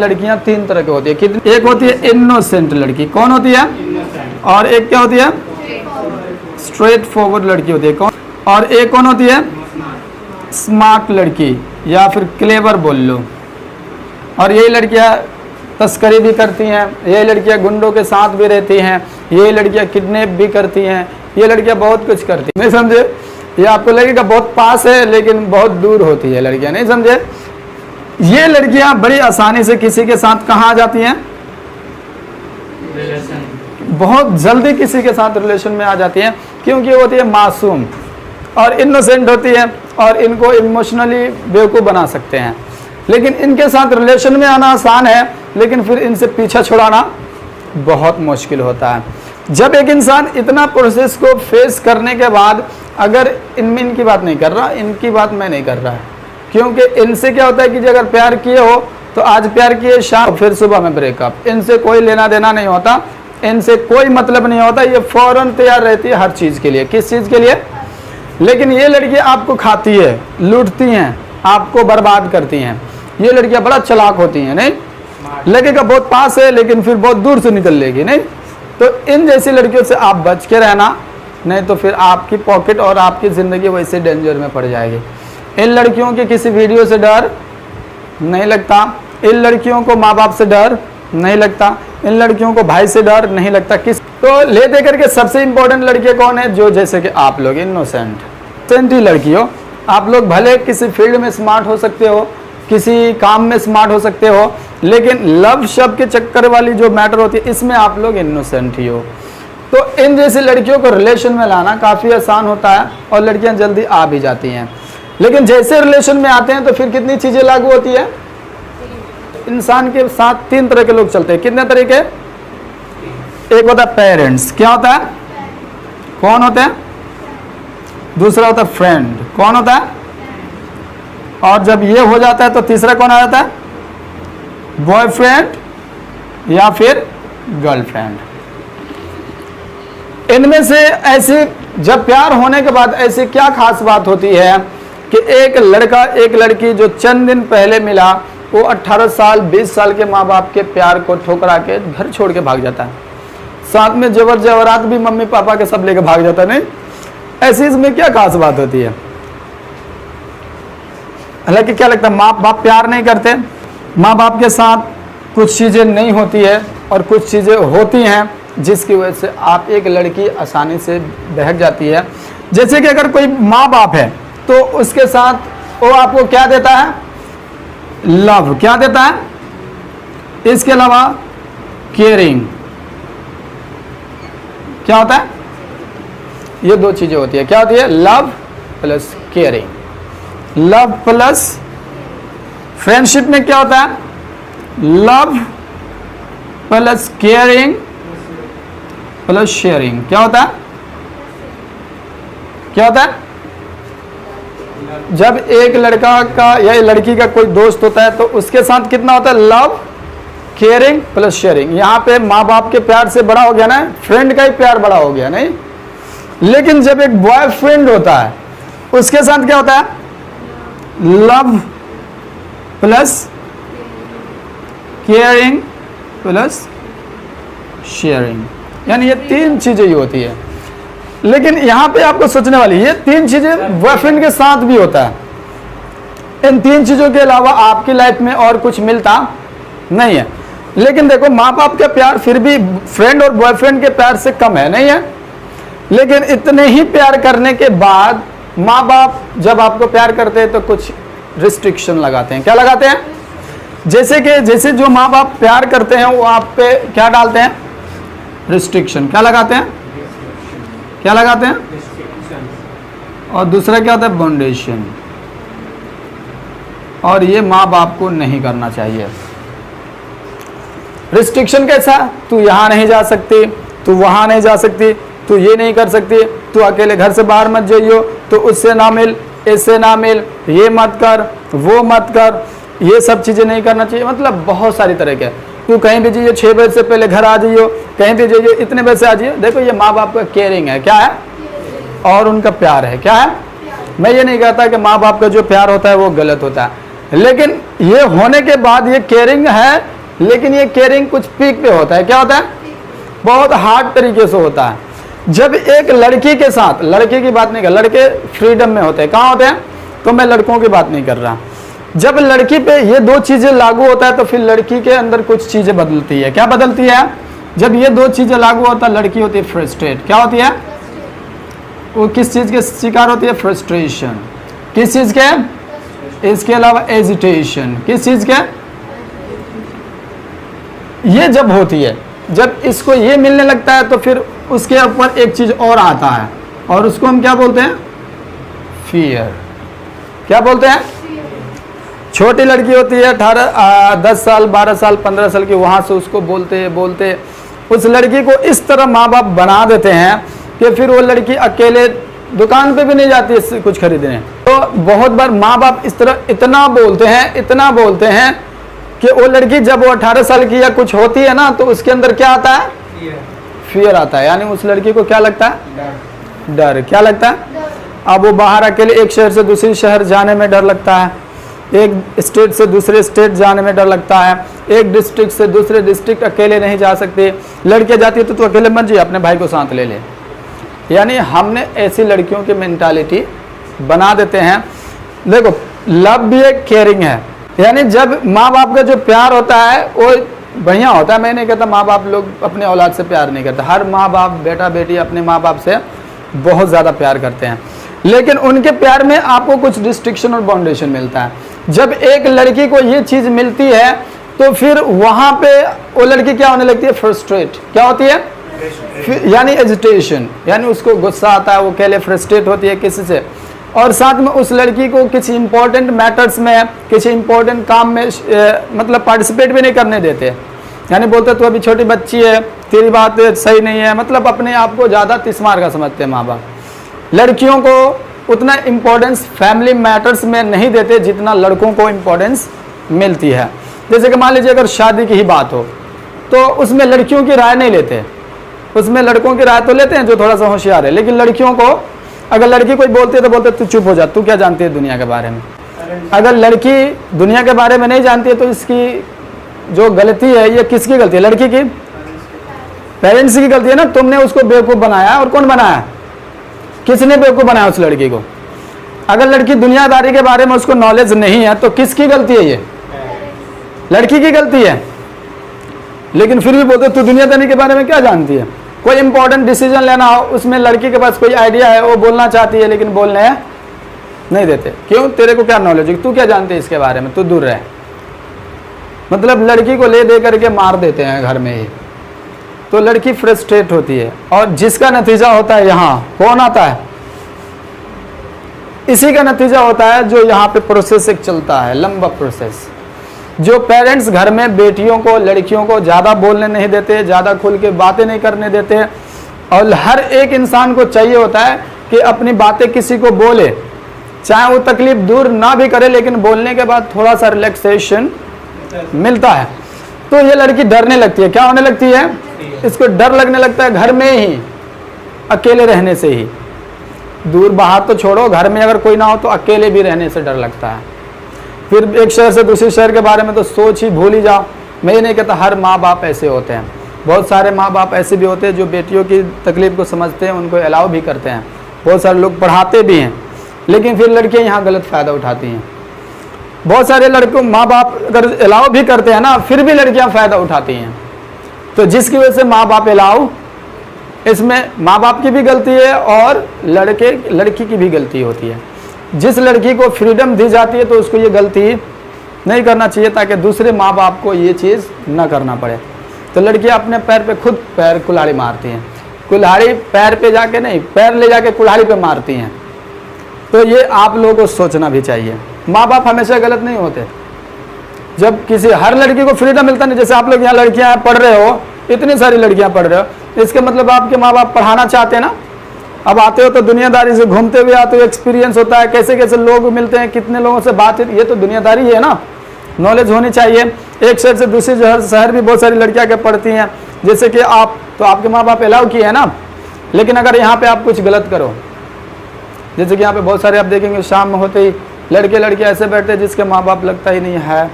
लड़कियां तीन तरह की होती है। कितनी? एक होती है इनोसेंट लड़की, कौन होती है? और एक क्या होती है? स्ट्रेट फॉरवर्ड लड़की होती है, कौन? और एक कौन होती है? स्मार्ट लड़की या फिर क्लेवर बोल लो। और यही लड़कियां तस्करी भी करती हैं, ये लड़कियां गुंडों के साथ भी रहती हैं, ये लड़कियां किडनैप भी करती हैं, ये लड़कियां बहुत कुछ करती हैं। नहीं समझे? ये आपको लगेगा बहुत पास है लेकिन बहुत दूर होती है लड़कियां, नहीं समझे? ये लड़कियां बड़ी आसानी से किसी के साथ कहाँ आ जाती हैं? बहुत जल्दी किसी के साथ रिलेशन में आ जाती हैं, क्योंकि वो होती है मासूम और इनोसेंट होती है और इनको इमोशनली बेवकूफ़ बना सकते हैं। लेकिन इनके साथ रिलेशन में आना आसान है, लेकिन फिर इनसे पीछा छुड़ाना बहुत मुश्किल होता है। जब एक इंसान इतना प्रोसेस को फेस करने के बाद अगर इनमें इनकी बात नहीं कर रहा, इनकी बात मैं नहीं कर रहा है, क्योंकि इनसे क्या होता है कि अगर प्यार किए हो तो आज प्यार किए, शाम फिर सुबह में ब्रेकअप। इनसे कोई लेना देना नहीं होता, इनसे कोई मतलब नहीं होता, ये फौरन तैयार रहती है हर चीज़ के लिए। किस चीज़ के लिए? लेकिन ये लड़कियाँ आपको खाती है, लूटती हैं, आपको बर्बाद करती हैं। ये लड़कियाँ बड़ा चालाक होती हैं, नहीं लगेगा बहुत पास है लेकिन फिर बहुत दूर से निकल लेगी, नहीं? तो इन जैसी लड़कियों से आप बच के रहना, नहीं तो फिर आपकी पॉकेट और आपकी ज़िंदगी वैसे डेंजर में पड़ जाएगी। इन लड़कियों के किसी वीडियो से डर नहीं लगता, इन लड़कियों को माँ बाप से डर नहीं लगता, इन लड़कियों को भाई से डर नहीं लगता। किस? तो ले दे करके सबसे इंपॉर्टेंट लड़कियाँ कौन है? जो जैसे कि आप लोग इनोसेंट ही लड़की हो। आप लोग भले किसी फील्ड में स्मार्ट हो सकते हो, किसी काम में स्मार्ट हो सकते हो, लेकिन लव शब्द के चक्कर वाली जो मैटर होती है इसमें आप लोग इनोसेंट ही हो। तो इन जैसी लड़कियों को रिलेशन में लाना काफ़ी आसान होता है और लड़कियां जल्दी आ भी जाती हैं। लेकिन जैसे रिलेशन में आते हैं तो फिर कितनी चीज़ें लागू होती है? इंसान के साथ तीन तरह के लोग चलते हैं। कितने तरीके? एक होता है पेरेंट्स, क्या होता है? कौन होता है? दूसरा होता है फ्रेंड, कौन होता है? और जब ये हो जाता है तो तीसरा कौन आ जाता है? बॉयफ्रेंड या फिर गर्लफ्रेंड। इनमें से ऐसी जब प्यार होने के बाद ऐसी क्या खास बात होती है कि एक लड़का एक लड़की जो चंद दिन पहले मिला वो 18 साल 20 साल के माँ बाप के प्यार को ठुकरा के घर छोड़ के भाग जाता है, साथ में जेवर जेवरात भी मम्मी पापा के सब लेके भाग जाता है। नहीं, ऐसी इसमें क्या खास बात होती है? हालांकि क्या लगता है, माँ बाप प्यार नहीं करते, माँ बाप के साथ कुछ चीज़ें नहीं होती है और कुछ चीज़ें होती हैं जिसकी वजह से आप एक लड़की आसानी से बहक जाती है। जैसे कि अगर कोई माँ बाप है तो उसके साथ वो आपको क्या देता है? लव। क्या देता है? इसके अलावा केयरिंग। क्या होता है? ये दो चीज़ें होती है। क्या होती है? Love plus caring. Love plus friendship में क्या होता है? Love plus caring plus sharing. क्या होता है? क्या होता है? जब एक लड़का का या लड़की का कोई दोस्त होता है तो उसके साथ कितना होता है? Love, caring plus sharing. यहाँ पे माँ बाप के प्यार से बड़ा हो गया ना, फ्रेंड का ही प्यार बड़ा हो गया, नहीं? लेकिन जब एक बॉयफ्रेंड होता है उसके साथ क्या होता है? Love plus caring plus sharing. यानी ये तीन चीजें ही होती है। लेकिन यहाँ पे आपको सोचने वाली, ये तीन चीजें बॉयफ्रेंड के साथ भी होता है। इन तीन चीजों के अलावा आपकी लाइफ में और कुछ मिलता नहीं है। लेकिन देखो, माँ बाप का प्यार फिर भी फ्रेंड और बॉयफ्रेंड के प्यार से कम है, नहीं है? लेकिन इतने ही प्यार करने के बाद माँ बाप जब आपको प्यार करते हैं तो कुछ रिस्ट्रिक्शन लगाते हैं। क्या लगाते हैं? जैसे जो माँ बाप प्यार करते हैं वो आप पे क्या डालते हैं? रिस्ट्रिक्शन। क्या लगाते हैं? क्या लगाते हैं? और दूसरा क्या होता है? बाउंडेशन। और ये माँ बाप को नहीं करना चाहिए। रिस्ट्रिक्शन कैसा? तू यहाँ नहीं जा सकती, तू वहाँ नहीं जा सकती, तू ये नहीं कर सकती, तू अकेले घर से बाहर मत जाइयो, तो उससे ना मिल, इससे ना मिल, ये मत कर, वो मत कर, ये सब चीज़ें नहीं करना चाहिए। मतलब बहुत सारी तरह के। तू कहीं भी जाइए 6 बजे से पहले घर आ जाइयो, कहीं भी जाइए इतने बजे से आ जाइए। देखो, ये माँ बाप का केयरिंग है। क्या है? और उनका प्यार है। क्या है? मैं ये नहीं कहता कि माँ बाप का जो प्यार होता है वो गलत होता है, लेकिन ये होने के बाद ये केयरिंग है, लेकिन ये केयरिंग कुछ पीक पे होता है। क्या होता है? बहुत हार्ड तरीके से होता है। जब एक लड़की के साथ, लड़के की बात नहीं कर, लड़के फ्रीडम में होते हैं, कहाँ होते हैं, तो मैं लड़कों की बात नहीं कर रहा। जब लड़की पे ये दो चीजें लागू होता है तो फिर लड़की के अंदर कुछ चीजें बदलती है। क्या बदलती है? जब ये दो चीजें लागू होता है, लड़की होती है फ्रस्ट्रेट। क्या होती है? वो किस चीज के शिकार होती है? फ्रस्ट्रेशन। किस चीज के? इसके अलावा एजिटेशन। किस चीज के? ये जब होती है, जब इसको ये मिलने लगता है तो फिर उसके ऊपर एक चीज और आता है, और उसको हम क्या बोलते हैं? फियर। क्या बोलते हैं? छोटी लड़की होती है 10 साल 12 साल 15 साल की, वहां से उसको बोलते बोलते उस लड़की को इस तरह माँ बाप बना देते हैं कि फिर वो लड़की अकेले दुकान पे भी नहीं जाती है कुछ खरीदने। तो बहुत बार माँ बाप इस तरह इतना बोलते हैं कि वो लड़की जब वो 18 साल की या कुछ होती है ना, तो उसके अंदर क्या आता है? फियर आता है। यानी उस लड़की को क्या लगता है? डर। क्या लगता है? अब वो बाहर अकेले एक शहर से दूसरे शहर जाने में डर लगता है, एक स्टेट से दूसरे स्टेट जाने में डर लगता है, एक डिस्ट्रिक्ट से दूसरे डिस्ट्रिक्ट अकेले नहीं जा सकते। लड़कियां जाती है तो अकेले मत जाइए, अपने भाई को साथ ले ले। यानी हमने ऐसी लड़कियों की मेंटालिटी बना देते हैं। देखो, लव भी एक केयरिंग है। यानी जब माँ बाप का जो प्यार होता है वो बढ़िया होता है। मैं नहीं कहता माँ बाप लोग अपने औलाद से प्यार नहीं करते। हर माँ बाप, बेटा बेटी अपने माँ बाप से बहुत ज़्यादा प्यार करते हैं, लेकिन उनके प्यार में आपको कुछ रिस्ट्रिक्शन और बाउंडेशन मिलता है। जब एक लड़की को ये चीज़ मिलती है तो फिर वहाँ पे वो लड़की क्या होने लगती है? फ्रस्ट्रेट। क्या होती है? यानी एजिटेशन, यानी उसको गुस्सा आता है, वो अकेले फ्रस्ट्रेट होती है किसी से, और साथ में उस लड़की को किसी इंपॉर्टेंट मैटर्स में, किसी इंपॉर्टेंट काम में मतलब पार्टिसिपेट भी नहीं करने देते। यानी बोलते तू अभी छोटी बच्ची है, तेरी बात सही नहीं है, मतलब अपने आप को ज़्यादा तिस्मार का समझते हैं माँ बाप। लड़कियों को उतना इम्पोर्टेंस फैमिली मैटर्स में नहीं देते जितना लड़कों को इम्पोर्टेंस मिलती है। जैसे कि मान लीजिए अगर शादी की ही बात हो तो उसमें लड़कियों की राय नहीं लेते, उसमें लड़कों की राय तो लेते हैं जो थोड़ा सा होशियार है, लेकिन लड़कियों को अगर लड़की कोई बोलती है तो बोलते तू चुप हो जा, तू क्या जानती है दुनिया के बारे में। अगर लड़की दुनिया के बारे में नहीं जानती है तो इसकी जो गलती है, ये किसकी गलती है? लड़की की, पेरेंट्स की गलती है ना। तुमने उसको बेवकूफ़ बनाया, और कौन बनाया? किसने बेवकूफ़ बनाया उस लड़की को? अगर लड़की दुनियादारी के बारे में उसको नॉलेज नहीं है तो किसकी गलती है? ये लड़की की गलती है। लेकिन फिर भी बोलते तू दुनियादारी के बारे में क्या जानती है? कोई इंपॉर्टेंट डिसीजन लेना हो, उसमें लड़की के पास कोई आइडिया है, वो बोलना चाहती है लेकिन बोलने नहीं देते। क्यों? तेरे को क्या नॉलेज है? तू क्या जानती है इसके बारे में? तू दूर रहे। मतलब लड़की को ले दे करके मार देते हैं घर में ही। तो लड़की फ्रस्ट्रेट होती है, और जिसका नतीजा होता है यहाँ कौन आता है? इसी का नतीजा होता है जो यहाँ पे प्रोसेस एक चलता है, लंबा प्रोसेस। जो पेरेंट्स घर में बेटियों को, लड़कियों को ज़्यादा बोलने नहीं देते, ज़्यादा खुल के बातें नहीं करने देते, और हर एक इंसान को चाहिए होता है कि अपनी बातें किसी को बोले, चाहे वो तकलीफ दूर ना भी करे, लेकिन बोलने के बाद थोड़ा सा रिलैक्सेशन मिलता है। तो ये लड़की डरने लगती है। क्या होने लगती है? इसको डर लगने लगता है घर में ही, अकेले रहने से ही। दूर बाहर तो छोड़ो, घर में अगर कोई ना हो तो अकेले भी रहने से डर लगता है। फिर एक शहर से दूसरे शहर के बारे में तो सोच ही भूल ही जाओ। मैं ये नहीं कहता हर माँ बाप ऐसे होते हैं, बहुत सारे माँ बाप ऐसे भी होते हैं जो बेटियों की तकलीफ को समझते हैं, उनको अलाउ भी करते हैं। बहुत सारे लोग पढ़ाते भी हैं, लेकिन फिर लड़कियाँ यहाँ गलत फ़ायदा उठाती हैं। बहुत सारे लड़कों माँ बाप अगर अलाउ भी करते हैं ना, फिर भी लड़कियाँ फ़ायदा उठाती हैं। तो जिसकी वजह से माँ बाप अलाउ, इसमें माँ बाप की भी गलती है और लड़की की भी गलती होती है। जिस लड़की को फ्रीडम दी जाती है तो उसको ये गलती नहीं करना चाहिए, ताकि दूसरे माँ बाप को ये चीज़ ना करना पड़े। तो लड़कियाँ अपने पैर पे खुद पैर कुल्हाड़ी मारती हैं। कुल्हाड़ी पैर पे जाके नहीं, पैर ले जाके कुल्हाड़ी पे मारती हैं। तो ये आप लोगों को सोचना भी चाहिए। माँ बाप हमेशा गलत नहीं होते। जब किसी हर लड़की को फ्रीडम मिलता नहीं, जैसे आप लोग यहाँ लड़कियाँ पढ़ रहे हो, इतनी सारी लड़कियाँ पढ़ रहे हो, इसके मतलब आपके माँ बाप पढ़ाना चाहते हैं ना। अब आते हो तो दुनियादारी से घूमते हुए आते हो, एक्सपीरियंस होता है, कैसे कैसे लोग मिलते हैं, कितने लोगों से बात है, ये तो दुनियादारी है ना। नॉलेज होनी चाहिए। एक शहर से दूसरे शहर भी बहुत सारी लड़कियां के पढ़ती हैं। जैसे कि आप, तो आपके माँ बाप अलाउ किए है ना, लेकिन अगर यहाँ पे आप कुछ गलत करो, जैसे कि यहाँ पे बहुत सारे आप देखेंगे शाम में होते ही लड़के लड़के ऐसे बैठते हैं जिसके माँ बाप लगता ही नहीं है,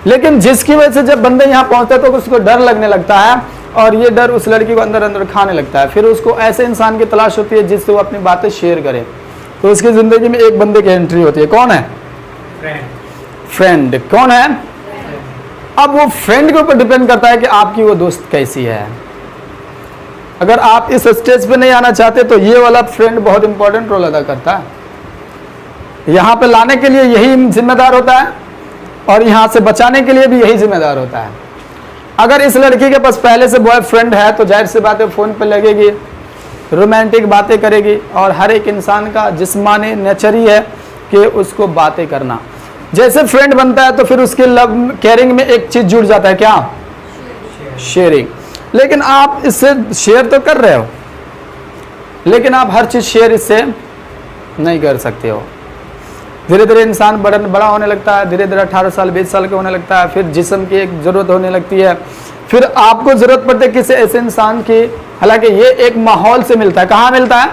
लेकिन जिसकी वजह से जब बंदे यहाँ पहुंचते तो उसको डर लगने लगता है और ये डर उस लड़की को अंदर अंदर खाने लगता है। फिर उसको ऐसे इंसान की तलाश होती है जिससे वो अपनी बातें शेयर करे। तो उसकी जिंदगी में एक बंदे की एंट्री होती है। कौन है? फ्रेंड। कौन है? अब वो फ्रेंड के ऊपर डिपेंड करता है कि आपकी वो दोस्त कैसी है। अगर आप इस स्टेज पे नहीं आना चाहते तो ये वाला फ्रेंड बहुत इंपॉर्टेंट रोल अदा करता है। यहाँ पे लाने के लिए यही जिम्मेदार होता है और यहाँ से बचाने के लिए भी यही जिम्मेदार होता है। अगर इस लड़की के पास पहले से बॉयफ्रेंड है तो जाहिर सी बात है फ़ोन पे लगेगी, रोमांटिक बातें करेगी, और हर एक इंसान का जिस्मानी नेचर ही है कि उसको बातें करना। जैसे फ्रेंड बनता है तो फिर उसके लव केयरिंग में एक चीज़ जुड़ जाता है, क्या? शेयरिंग। लेकिन आप इससे शेयर तो कर रहे हो, लेकिन आप हर चीज़ शेयर इससे नहीं कर सकते हो। धीरे धीरे इंसान बड़ा होने लगता है, धीरे धीरे 18 साल 20 साल का होने लगता है, फिर जिस्म की एक ज़रूरत होने लगती है, फिर आपको ज़रूरत पड़ती है किसी ऐसे इंसान की। हालांकि ये एक माहौल से मिलता है। कहाँ मिलता है?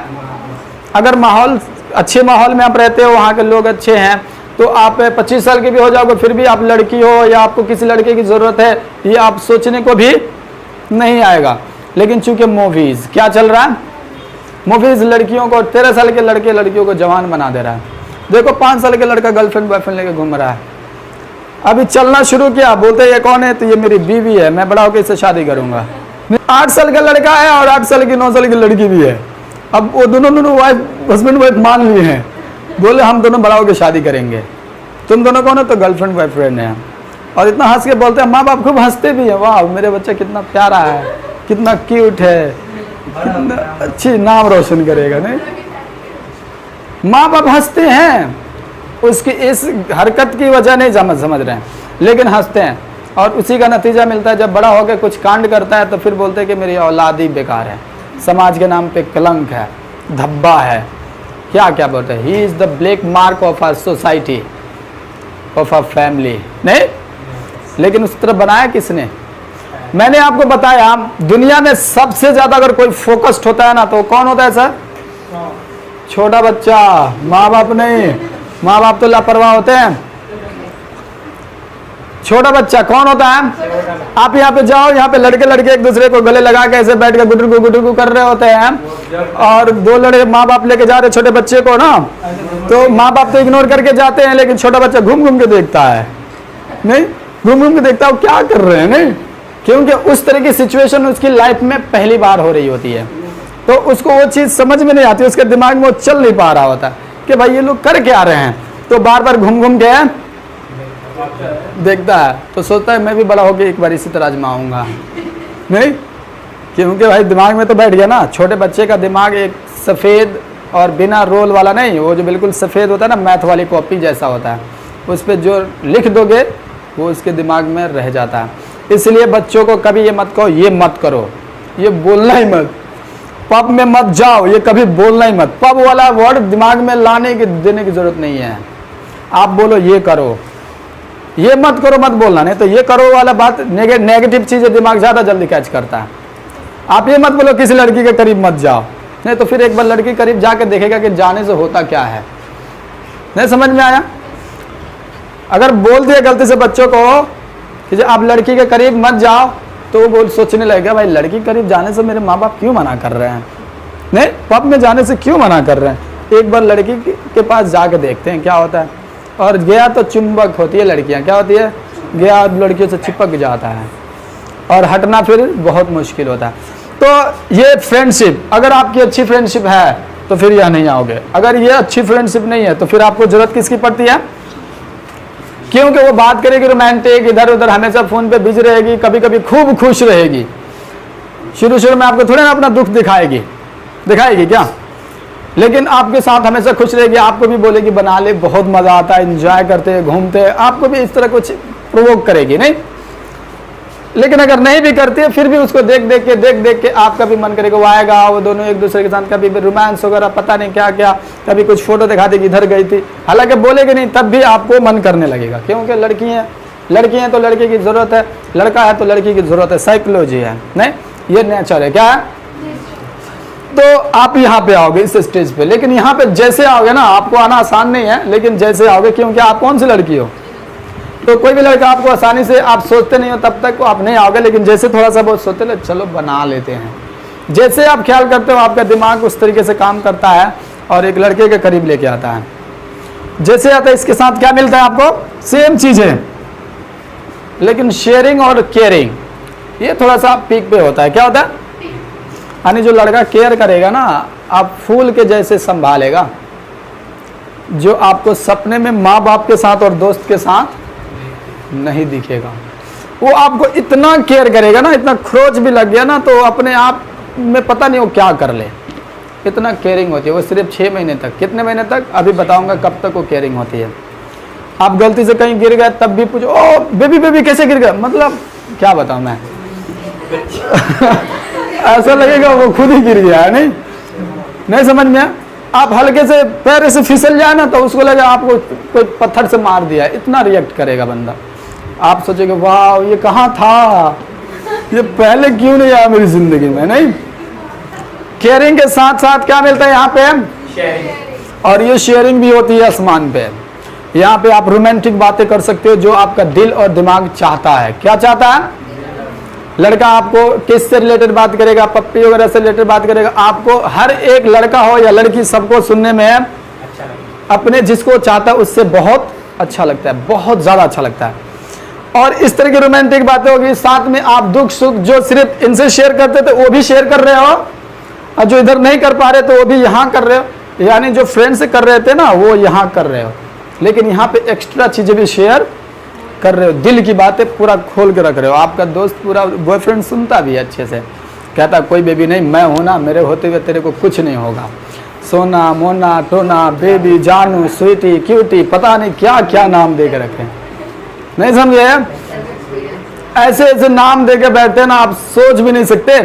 अगर माहौल अच्छे माहौल में आप रहते हो, वहाँ के लोग अच्छे हैं, तो आप 25 साल के भी हो जाओगे फिर भी आप लड़की हो या आपको किसी लड़के की ज़रूरत है, ये आप सोचने को भी नहीं आएगा। लेकिन चूंकि मूवीज़ क्या चल रहा है, मूवीज़ लड़कियों को, 13 साल के लड़के लड़कियों को जवान बना दे रहा है। देखो 5 साल के लड़का गर्लफ्रेंड बॉयफ्रेंड लेके घूम रहा है, अभी चलना शुरू किया, बोलते ये कौन है? तो ये मेरी बीवी है, मैं बड़ा होकर इससे शादी करूंगा। 8 साल का लड़का है और 8 साल की 9 साल की लड़की भी है। अब वो दोनों वाइफ हस्बैंड वाइफ मान लिए हैं, बोले हम दोनों बड़ा होकर शादी करेंगे। तुम दोनों कौन है? तो गर्लफ्रेंड बॉयफ्रेंड है। और इतना हंस के बोलते हैं, माँ बाप खूब हंसते भी हैं, वाह मेरे बच्चा कितना प्यारा है, कितना क्यूट है, कितना अच्छी नाम रोशन करेगा। नहीं, माँ बाप हंसते हैं, उसकी इस हरकत की वजह नहीं समझ रहे हैं, लेकिन हंसते हैं। और उसी का नतीजा मिलता है जब बड़ा होकर कुछ कांड करता है तो फिर बोलते हैं कि मेरी औलाद ही बेकार है, समाज के नाम पे कलंक है, धब्बा है, क्या क्या बोलते हैं, he is the black mark of our society, of our family. नहीं, लेकिन उस तरह बनाया किसने? मैंने आपको बताया दुनिया में सबसे ज़्यादा अगर कोई फोकस्ड होता है ना तो कौन होता है सर? छोटा बच्चा। माँ बाप नहीं, माँ बाप तो लापरवाह होते हैं। छोटा बच्चा कौन होता है? आप यहाँ पे जाओ, यहाँ पे लड़के लड़के एक दूसरे को गले लगा के ऐसे बैठ के गुटरगु कर रहे होते हैं, और 2 लड़के माँ बाप लेके जा रहे छोटे बच्चे को ना, तो माँ बाप तो इग्नोर करके जाते हैं, लेकिन छोटा बच्चा घूम घूम के देखता है। नहीं, घूम घूम के देखता है वो क्या कर रहे हैं। नहीं, क्योंकि उस तरह की सिचुएशन उसकी लाइफ में पहली बार हो रही होती है, तो उसको वो चीज़ समझ में नहीं आती, उसके दिमाग में वो चल नहीं पा रहा होता कि भाई ये लोग कर क्या रहे हैं, तो बार बार घूम घूम के देखता है, तो सोचता है मैं भी बड़ा होकर एक बार इसी तरह आजमाऊंगा। नहीं, क्योंकि भाई दिमाग में तो बैठ गया ना। छोटे बच्चे का दिमाग एक सफ़ेद और बिना रोल वाला नहीं, वो जो बिल्कुल सफ़ेद होता है ना, मैथ वाली कॉपी जैसा होता है, उस पर जो लिख दोगे वो उसके दिमाग में रह जाता है। इसलिए बच्चों को कभी ये मत कहो, ये मत करो, ये बोलना ही मत, पब में मत जाओ, ये कभी बोलना ही मत। पब वाला वर्ड दिमाग में लाने की देने की जरूरत नहीं है। आप बोलो ये करो, ये मत करो मत बोलना, नहीं तो ये करो वाला बात नेगेटिव चीज़ें दिमाग ज़्यादा जल्दी कैच करता है। आप ये मत बोलो किसी लड़की के करीब मत जाओ, नहीं तो फिर एक बार लड़की करीब जाके देखेगा कि जाने से होता क्या है। नहीं समझ में आया? अगर बोल दिया गलती से बच्चों को कि आप लड़की के करीब मत जाओ, तो वो बोल सोचने लगेगा भाई लड़की के करीब जाने से मेरे माँ बाप क्यों मना कर रहे हैं, नहीं पब में जाने से क्यों मना कर रहे हैं। एक बार लड़की के पास जाके देखते हैं क्या होता है। और गया तो चुंबक होती है लड़कियां, क्या होती है, गया लड़कियों से चिपक जाता है और हटना फिर बहुत मुश्किल होता है। तो ये फ्रेंडशिप, अगर आपकी अच्छी फ्रेंडशिप है तो फिर यहाँ नहीं आओगे। अगर ये अच्छी फ्रेंडशिप नहीं है तो फिर आपको जरूरत किसकी पड़ती है? क्योंकि वो बात करेगी रोमांटिक, इधर उधर हमेशा फ़ोन पे बिजी रहेगी, कभी कभी खूब खुश रहेगी। शुरू में आपको थोड़ा ना अपना दुख दिखाएगी क्या, लेकिन आपके साथ हमेशा खुश रहेगी। आपको भी बोलेगी बना ले, बहुत मज़ा आता है, एंजॉय करते हैं, घूमते हैं, आपको भी इस तरह कुछ प्रोवोक करेगी। नहीं, लेकिन अगर नहीं भी करती है फिर भी उसको देख देख के आपका भी मन करेगा वो आएगा, वो दोनों एक दूसरे के साथ कभी भी रोमांस वगैरह पता नहीं क्या क्या, कभी कुछ फोटो दिखा देगी इधर गई थी, हालांकि बोलेगी नहीं तब भी आपको मन करने लगेगा। क्योंकि लड़की हैं तो लड़के की ज़रूरत है, लड़का है तो लड़की की ज़रूरत है, साइकोलॉजी है। नहीं, ये नेचर है, क्या है? तो आप यहाँ पे आओगे इस स्टेज पे, लेकिन यहाँ पे जैसे आओगे ना, आपको आना आसान नहीं है, लेकिन जैसे आओगे, क्योंकि आप कौन सी लड़की हो, तो कोई भी लड़का आपको आसानी से, आप सोचते नहीं हो तब तक आप नहीं आओगे, लेकिन जैसे थोड़ा सा बहुत सोचते हो, चलो बना लेते हैं, जैसे आप ख्याल करते हो आपका दिमाग उस तरीके से काम करता है और एक लड़के के करीब लेके आता है। जैसे आता है इसके साथ क्या मिलता है आपको, सेम चीज है, लेकिन शेयरिंग और केयरिंग ये थोड़ा सा पीक पे होता है। क्या होता है, यानी जो लड़का केयर करेगा ना, आप फूल के जैसे संभालेगा, जो आपको सपने में माँ बाप के साथ और दोस्त के साथ नहीं दिखेगा, वो आपको इतना केयर करेगा ना, इतना खरोच भी लग गया ना तो अपने आप में पता नहीं वो क्या कर ले, इतना केयरिंग होती है। वो सिर्फ 6 महीने तक, कितने महीने तक अभी बताऊंगा कब तक वो केयरिंग होती है। आप गलती से कहीं गिर गए तब भी पूछो, ओ बेबी बेबी कैसे गिर गया, मतलब क्या बताऊं मैं ऐसा लगेगा वो खुद ही गिर गया है, नहीं समझ में। आप हल्के से पैर से फिसल जाए ना तो उसको लगे आपको कोई पत्थर से मार दिया, इतना रिएक्ट करेगा बंदा। आप सोचेंगे वाह ये कहाँ था, ये पहले क्यों नहीं आया मेरी जिंदगी में। नहीं, केयरिंग के साथ साथ क्या मिलता है यहाँ पे, शेयरिंग। और ये शेयरिंग भी होती है आसमान पे। यहाँ पे आप रोमांटिक बातें कर सकते हो जो आपका दिल और दिमाग चाहता है। क्या चाहता है, लड़का आपको किससे रिलेटेड बात करेगा, पप्पी वगैरह से रिलेटेड बात करेगा। आपको हर एक लड़का हो या लड़की, सबको सुनने में अच्छा अपने जिसको चाहता है उससे बहुत अच्छा लगता है, बहुत ज्यादा अच्छा लगता है। और इस तरह की रोमांटिक बातें होगी, साथ में आप दुख सुख जो सिर्फ इनसे शेयर करते थे वो भी शेयर कर रहे हो, और जो इधर नहीं कर पा रहे तो वो भी यहाँ कर रहे हो। यानी जो फ्रेंड से कर रहे थे ना वो यहाँ कर रहे हो, लेकिन यहाँ पे एक्स्ट्रा चीजें भी शेयर कर रहे हो, दिल की बातें पूरा खोल के रख रहे हो। आपका दोस्त पूरा बॉयफ्रेंड सुनता भी अच्छे से, कहता कोई बेबी नहीं, मैं हूं ना, मेरे होते हुए तेरे को कुछ नहीं होगा। सोना मोना टोना बेबी जानू स्वीटी क्यूटी, पता नहीं क्या क्या नाम दे के रखे, नहीं समझे। ऐसे ऐसे नाम दे के बैठते ना, आप सोच भी नहीं सकते।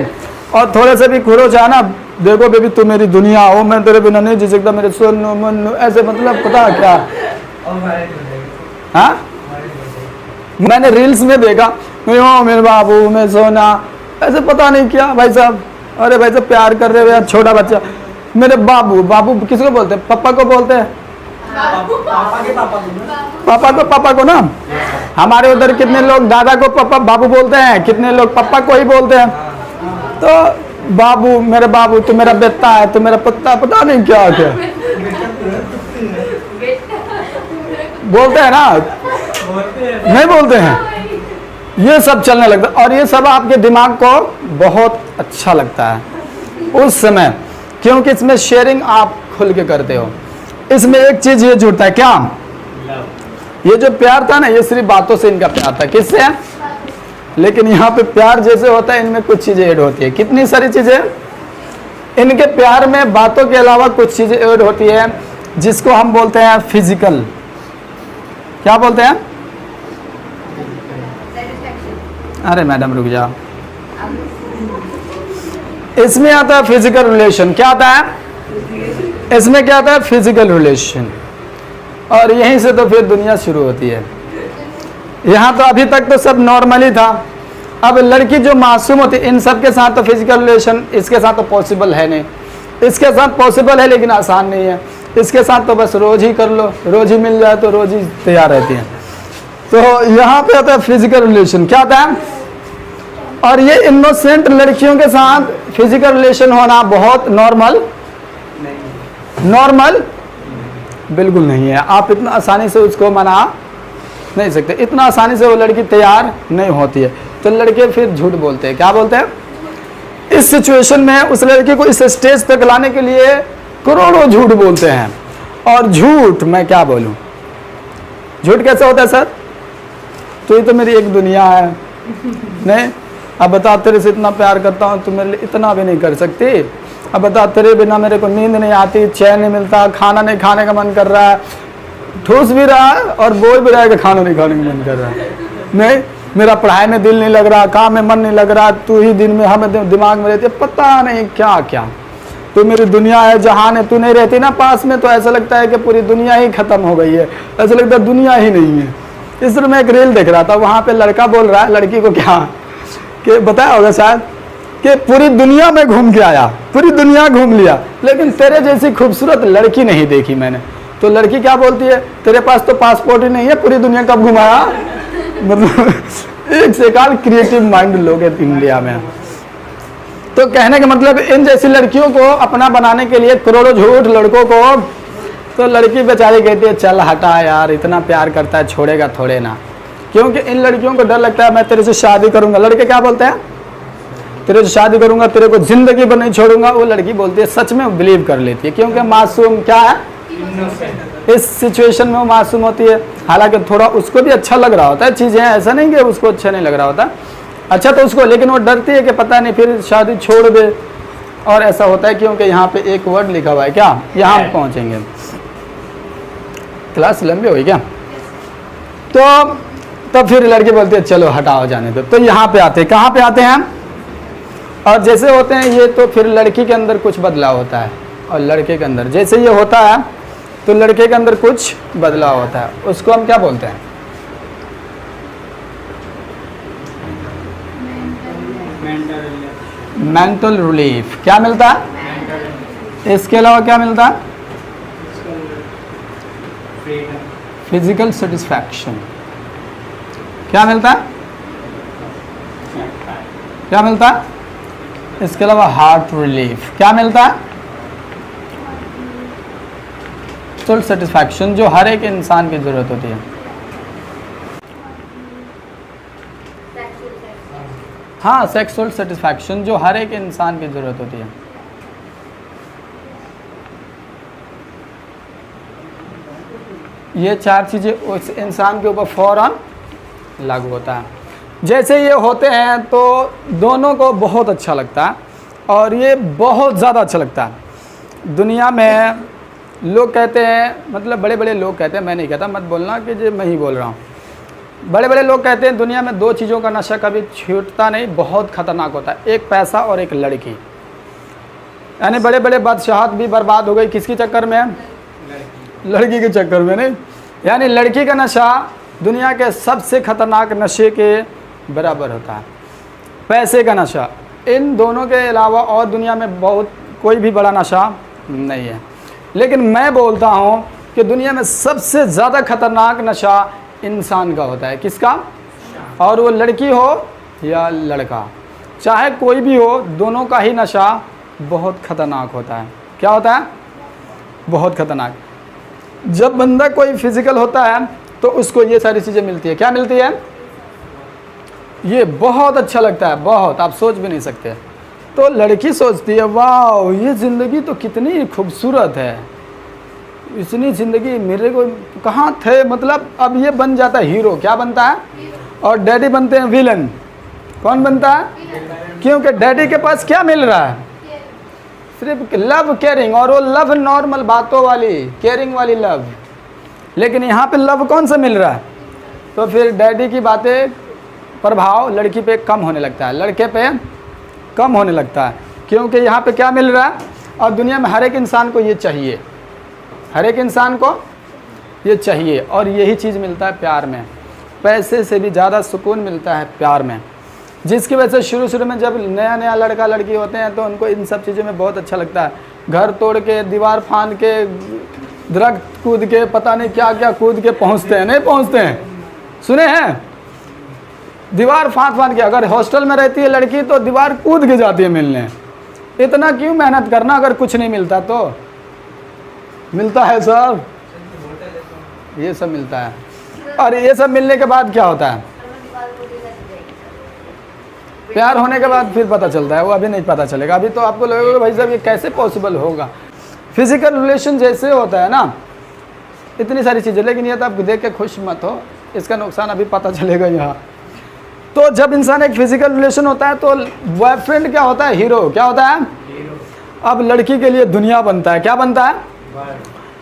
और थोड़े से भी खुरो चाहे ना, देखो बेबी तू मेरी दुनिया हो, मैं तेरे बिना नहीं जी सकता, मेरे सोनू मन्नू, ऐसे मतलब पता क्या। हाँ, मैंने रील्स में देखा, मेरे बाबू मैं सोना, ऐसे पता नहीं क्या भाई साहब। अरे भाई साहब प्यार कर रहे हो यार, छोटा बच्चा मेरे बाबू। बाबू किसको बोलते हैं, पापा को बोलते हैं, पापा को ना। हमारे उधर कितने लोग दादा को पापा बाबू बोलते हैं, कितने लोग पापा को ही बोलते हैं। तो बाबू, मेरे बाबू, तू मेरा बेटा है, तू मेरा पत्ता, पता नहीं क्या क्या बोलते हैं ना, नहीं बोलते हैं। ये सब चलने लगता है और ये सब आपके दिमाग को बहुत अच्छा लगता है उस समय, क्योंकि इसमें शेयरिंग आप खुल के करते हो। इसमें एक चीज ये जुड़ता है, क्या, ये जो प्यार था ना, ये सिर्फ बातों से इनका प्यार था, किससे, लेकिन यहाँ पे प्यार जैसे होता है इनमें कुछ चीजें ऐड होती है। कितनी सारी चीजें इनके प्यार में, बातों के अलावा कुछ चीजें ऐड होती है जिसको हम बोलते हैं फिजिकल। क्या बोलते हैं, अरे मैडम रुक जाओ, इसमें आता है फिजिकल रिलेशन। क्या आता है इसमें, क्या आता है फिजिकल रिलेशन। और यहीं से तो फिर दुनिया शुरू होती है। यहाँ तो अभी तक तो सब नॉर्मली था, अब लड़की जो मासूम होती है इन सब के साथ तो फिजिकल रिलेशन इसके साथ तो पॉसिबल है नहीं, इसके साथ पॉसिबल है लेकिन आसान नहीं है। इसके साथ तो बस रोज ही कर लो, रोज ही मिल जाए तो रोज ही तैयार रहती है। तो यहाँ पे आता है फिजिकल रिलेशन। क्या आता है, और ये इनोसेंट लड़कियों के साथ फिजिकल रिलेशन होना बहुत नॉर्मल बिल्कुल नहीं है। आप इतना आसानी से उसको मना नहीं सकते, इतना आसानी से वो लड़की तैयार नहीं होती है। तो लड़के फिर झूठ बोलते हैं। क्या बोलते हैं, इस सिचुएशन में उस लड़की को इस स्टेज तक लाने के लिए करोड़ों झूठ बोलते हैं। और झूठ मैं क्या बोलूं, झूठ कैसे होता है सर, तो ये तो मेरी एक दुनिया है, नहीं अब बता तेरे से इतना प्यार करता हूँ, तू मेरे लिए इतना भी नहीं कर सकती। अब बता तेरे बिना मेरे को नींद नहीं आती, चैन नहीं मिलता, खाना नहीं खाने का मन कर रहा है, ठूस भी रहा है और बोल भी रहा है कि खाना नहीं खाने का मन कर रहा है, नहीं मेरा पढ़ाई में दिल नहीं लग रहा, काम में मन नहीं लग रहा, तू ही दिन में हमें दिमाग में रहती है, पता नहीं क्या क्या, तू मेरी दुनिया है जहान है। तू नहीं रहती ना पास में तो ऐसा लगता है कि पूरी दुनिया ही खत्म हो गई है, ऐसा लगता है दुनिया ही नहीं है। इस तरह मैं एक रील देख रहा था, वहाँ पे लड़का बोल रहा है लड़की को क्या कि बताया होगा शायद कि पूरी दुनिया में घूम के आया, पूरी दुनिया घूम लिया, लेकिन तेरे जैसी खूबसूरत लड़की नहीं देखी मैंने। तो लड़की क्या बोलती है, तेरे पास तो पासपोर्ट ही नहीं है, पूरी दुनिया कब घुमाया। मतलब एक से एक क्रिएटिव माइंड लोग हैं इंडिया में। तो कहने का मतलब इन जैसी लड़कियों को अपना बनाने के लिए करोड़ों झूठ लड़कों को, तो लड़की बेचारी कहती है चल हटा यार, इतना प्यार करता है छोड़ेगा थोड़े ना, क्योंकि इन लड़कियों को डर लगता है मैं तेरे से शादी करूंगा। लड़के क्या बोलते हैं, तेरे से शादी करूंगा, तेरे को जिंदगी भर नहीं छोड़ूंगा। वो लड़की बोलती है, सच में बिलीव कर लेती है, क्योंकि मासूम क्या है, इस सिचुएशन में वो मासूम होती है। हालांकि थोड़ा उसको भी अच्छा लग रहा होता है चीजें, ऐसा नहीं कि उसको अच्छा नहीं लग रहा होता, अच्छा तो उसको, लेकिन वो डरती है कि पता नहीं फिर शादी छोड़ दे। और ऐसा होता है क्योंकि यहाँ पे एक वर्ड लिखा हुआ है, क्या यहाँ हम पहुंचेंगे, क्लास लंबी हुई क्या। तो फिर लड़की बोलती है चलो हटाओ जाने दो। तो यहाँ पे आते हैं, कहाँ पे आते हैं, और जैसे होते हैं ये, तो फिर लड़की के अंदर कुछ बदलाव होता है और लड़के के अंदर, जैसे ये होता है तो लड़के के अंदर कुछ बदलाव होता है, उसको हम क्या बोलते हैं, मेंटल रिलीफ। क्या मिलता है, इसके अलावा क्या मिलता है, फिजिकल सेटिस्फैक्शन। क्या मिलता है, क्या मिलता है, इसके अलावा हार्ट रिलीफ। क्या मिलता है, सोल सेटिस्फैक्शन, जो हर एक इंसान की जरूरत होती है। हाँ, सेक्सुअल सेटिस्फैक्शन, जो हर एक इंसान की जरूरत होती है। ये चार चीजें उस इंसान के ऊपर फौरन लागू होता है। जैसे ये होते हैं तो दोनों को बहुत अच्छा लगता है, और ये बहुत ज़्यादा अच्छा लगता है। दुनिया में लोग कहते हैं, मतलब बड़े बड़े लोग कहते हैं, मैं नहीं कहता, मत बोलना कि जो मैं ही बोल रहा हूँ, बड़े बड़े लोग कहते हैं दुनिया में दो चीज़ों का नशा कभी छूटता नहीं, बहुत खतरनाक होता है, एक पैसा और एक लड़की। यानी बड़े बड़े बादशाहत भी बर्बाद हो गई किसके चक्कर में, लड़की के चक्कर में। नहीं, यानी लड़की का नशा दुनिया के सबसे खतरनाक नशे के बराबर होता है। पैसे का नशा, इन दोनों के अलावा और दुनिया में बहुत कोई भी बड़ा नशा नहीं है। लेकिन मैं बोलता हूँ कि दुनिया में सबसे ज़्यादा खतरनाक नशा इंसान का होता है। किसका, और वो लड़की हो या लड़का, चाहे कोई भी हो, दोनों का ही नशा बहुत खतरनाक होता है। क्या होता है, बहुत खतरनाक। जब बंदा कोई फिजिकल होता है तो उसको ये सारी चीज़ें मिलती है। क्या मिलती है, ये बहुत अच्छा लगता है, बहुत, आप सोच भी नहीं सकते। तो लड़की सोचती है वाह ये ज़िंदगी तो कितनी खूबसूरत है, इतनी ज़िंदगी मेरे को कहाँ थे, मतलब अब ये बन जाता है हीरो। क्या बनता है, और डैडी बनते हैं विलन। कौन बनता है, क्योंकि डैडी के पास क्या मिल रहा है, सिर्फ लव, केयरिंग, और वो लव नॉर्मल बातों वाली, केयरिंग वाली लव। लेकिन यहाँ पे लव कौन सा मिल रहा है, तो फिर डैडी की बातें प्रभाव लड़की पे कम होने लगता है, लड़के पे कम होने लगता है, क्योंकि यहाँ पे क्या मिल रहा है। और दुनिया में हर एक इंसान को ये चाहिए, हर एक इंसान को ये चाहिए, और यही चीज़ मिलता है प्यार में। पैसे से भी ज़्यादा सुकून मिलता है प्यार में, जिसकी वजह से शुरू में जब नया नया लड़का लड़की होते हैं तो उनको इन सब चीज़ों में बहुत अच्छा लगता है। घर तोड़ के, दीवार फांद के, दरख्त कूद के, पता नहीं क्या क्या कूद के पहुँचते हैं, नहीं पहुँचते हैं, सुने हैं, दीवार फांद के। अगर हॉस्टल में रहती है लड़की तो दीवार कूद के जाती है मिलने। इतना क्यों मेहनत करना अगर कुछ नहीं मिलता तो, मिलता है सब, ये सब मिलता है। और ये सब मिलने के बाद क्या होता है, प्यार होने के बाद फिर पता चलता है, वो अभी नहीं पता चलेगा। अभी तो आपको लगेगा भाई साहब ये कैसे पॉसिबल होगा, फिजिकल रिलेशन जैसे होता है ना, इतनी सारी चीज़ें। लेकिन ये तो आप देख के खुश मत हो, इसका नुकसान अभी पता चलेगा यहाँ। तो जब इंसान एक फिजिकल रिलेशन होता है तो बॉयफ्रेंड क्या होता है, हीरो। क्या होता है, अब लड़की के लिए दुनिया बनता है। क्या बनता है,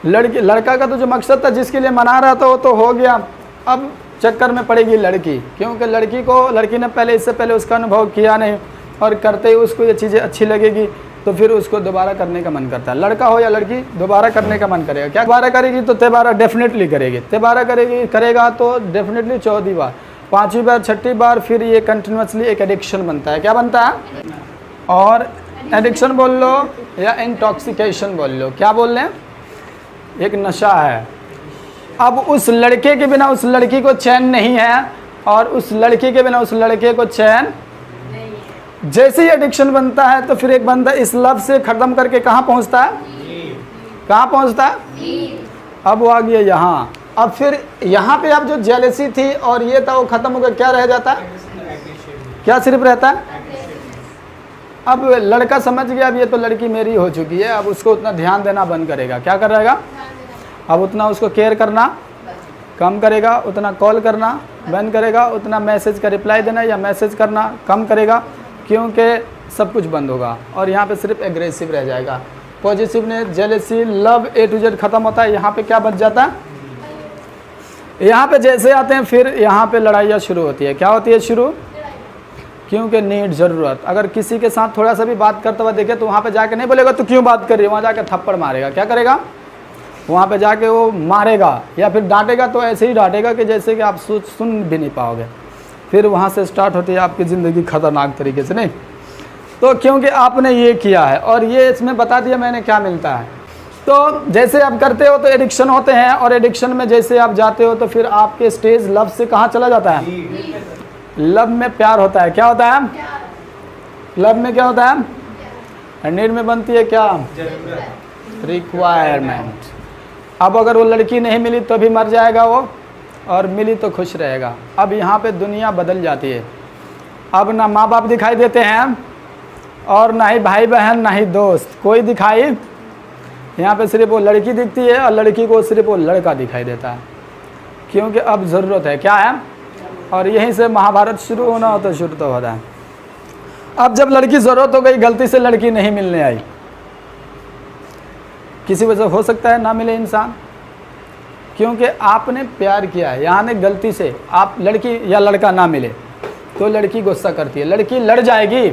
लड़का का तो जो मकसद था जिसके लिए मना रहा था वो तो हो गया, अब चक्कर में पड़ेगी लड़की, क्योंकि लड़की ने पहले, इससे पहले उसका अनुभव किया नहीं, और करते ही उसको ये चीज़ें अच्छी लगेगी तो फिर उसको दोबारा करने का मन करता है। लड़का हो या लड़की, दोबारा करने का मन करेगा। क्या दोबारा करेगी, तो तिबारा डेफिनेटली करेगी, तिबारा करेगा तो डेफिनेटली 14वीं बार, 5वीं बार, 6ठी बार, फिर ये कंटिन्यूसली एक एडिक्शन बनता है। क्या बनता है, और एडिक्शन बोल लो या इंटॉक्सिकेशन बोल लो, क्या बोल रहे हैं, एक नशा है। अब उस लड़के के बिना उस लड़की को चैन नहीं है और उस लड़की के बिना उस लड़के को चैन जैसे ही एडिक्शन बनता है तो फिर एक बंदा इस लव से ख़त्म करके कहाँ पहुँचता है, कहाँ पहुँचता है, अब वो आ गया यहाँ। अब फिर यहाँ पे अब जो जेलसी थी और ये था वो ख़त्म हो गया, क्या रह जाता है, क्या सिर्फ रहता है। अब लड़का समझ गया अब ये तो लड़की मेरी हो चुकी है, अब उसको उतना ध्यान देना बंद करेगा, क्या कर रहेगा, अब उतना उसको केयर करना कम करेगा, उतना कॉल करना बंद करेगा, उतना मैसेज का रिप्लाई देना या मैसेज करना कम करेगा, क्योंकि सब कुछ बंद होगा और यहाँ पे सिर्फ एग्रेसिव रह जाएगा। Positiveness, jealousy, love A to Z खत्म होता है। यहाँ पे क्या बच जाता है, यहाँ पे जैसे आते हैं फिर यहाँ पे लड़ाइयाँ शुरू होती है। क्या होती है शुरू, क्योंकि नीड, ज़रूरत। अगर किसी के साथ थोड़ा सा भी बात करते हुआ देखे तो वहाँ पे जाके नहीं बोलेगा तो क्यों बात कर रही है, वहाँ जाके थप्पड़ मारेगा। क्या करेगा, वहाँ पे जाके वो मारेगा या फिर डांटेगा, तो ऐसे ही डांटेगा कि जैसे कि आप सुन भी नहीं पाओगे। फिर वहाँ से स्टार्ट होती है आपकी ज़िंदगी खतरनाक तरीके से, नहीं तो क्योंकि आपने ये किया है और ये इसमें बता दिया मैंने क्या मिलता है। तो जैसे आप करते हो तो एडिक्शन होते हैं और एडिक्शन में जैसे आप जाते हो तो फिर आपके स्टेज लव से कहाँ चला जाता है, लव में प्यार होता है। क्या होता है, लव में क्या होता है, नीड में बनती है क्या, रिक्वायरमेंट। अब अगर वो लड़की नहीं मिली तो भी मर जाएगा वो, और मिली तो खुश रहेगा। अब यहाँ पे दुनिया बदल जाती है। अब ना माँ बाप दिखाई देते हैं और ना ही भाई बहन, ना ही दोस्त, कोई दिखाई, यहाँ पे सिर्फ वो लड़की दिखती है और लड़की को सिर्फ वो लड़का दिखाई देता है, क्योंकि अब ज़रूरत है, क्या है। और यहीं से महाभारत शुरू होना हो तो शुरू तो होता है। अब जब लड़की ज़रूरत हो गई, गलती से लड़की नहीं मिलने आई, किसी वजह हो सकता है ना मिले इंसान, क्योंकि आपने प्यार किया है, यहाँ ने गलती से आप लड़की या लड़का ना मिले तो लड़की गुस्सा करती है, लड़की लड़ जाएगी।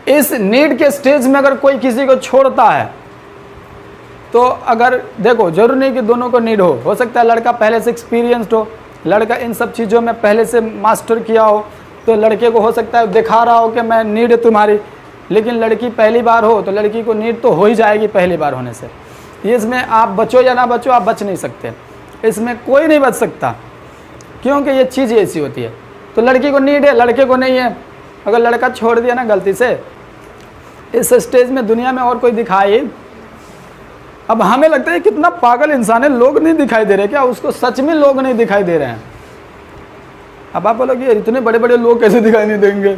इस नीड के स्टेज में अगर कोई किसी को छोड़ता है तो अगर देखो, जरूरी नहीं कि दोनों को नीड हो सकता है लड़का पहले से एक्सपीरियंस्ड हो, लड़का इन सब चीज़ों में पहले से मास्टर किया हो, तो लड़के को हो सकता है दिखा रहा हो कि मैं नीड है तुम्हारी, लेकिन लड़की पहली बार हो तो लड़की को नीड तो हो ही जाएगी पहली बार होने से। इसमें आप बचो या ना बचो, आप बच नहीं सकते, इसमें कोई नहीं बच सकता, क्योंकि ये चीज़ ऐसी होती है। तो लड़की को नीड है, लड़के को नहीं है। अगर लड़का छोड़ दिया ना गलती से, इस स्टेज में दुनिया में और कोई दिखाई, अब हमें लगता है कितना पागल इंसान है, लोग नहीं दिखाई दे रहे, क्या उसको सच में लोग नहीं दिखाई दे रहे हैं। अब आप बोलोगे इतने बड़े बड़े लोग कैसे दिखाई नहीं देंगे,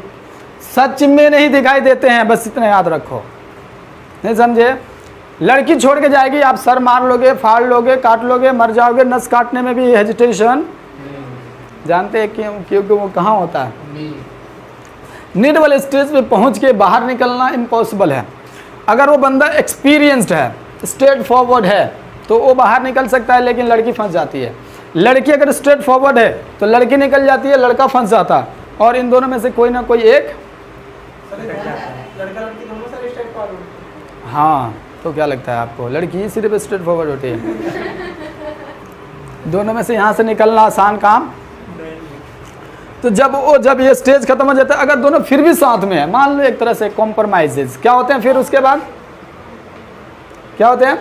सच में नहीं दिखाई देते हैं, बस इतना याद रखो, नहीं समझे। लड़की छोड़ के जाएगी, आप सर मार लोगे, फाड़ लोगे, काट लोगे, मर जाओगे। नस काटने में भी हेजिटेशन, जानते हैं क्यों, क्योंकि वो कहाँ होता है, नीड वाले स्टेज पे पहुंच के बाहर निकलना इम्पॉसिबल है। अगर वो बंदा एक्सपीरियंस्ड है, स्ट्रेट फॉरवर्ड है, तो वो बाहर निकल सकता है, लेकिन लड़की फंस जाती है। लड़की अगर स्ट्रेट फॉरवर्ड है तो लड़की निकल जाती है, लड़का फंस जाता है, और इन दोनों में से कोई ना कोई एक, हाँ, तो क्या लगता है आपको, लड़की ही सिर्फ स्ट्रेट फॉरवर्ड होती है? दोनों में से यहाँ से निकलना आसान काम। तो जब ये स्टेज खत्म हो जाता है, अगर दोनों फिर भी साथ में है, मान लो एक तरह से कॉम्प्रोमाइजेज, क्या होते हैं फिर उसके बाद, क्या होते हैं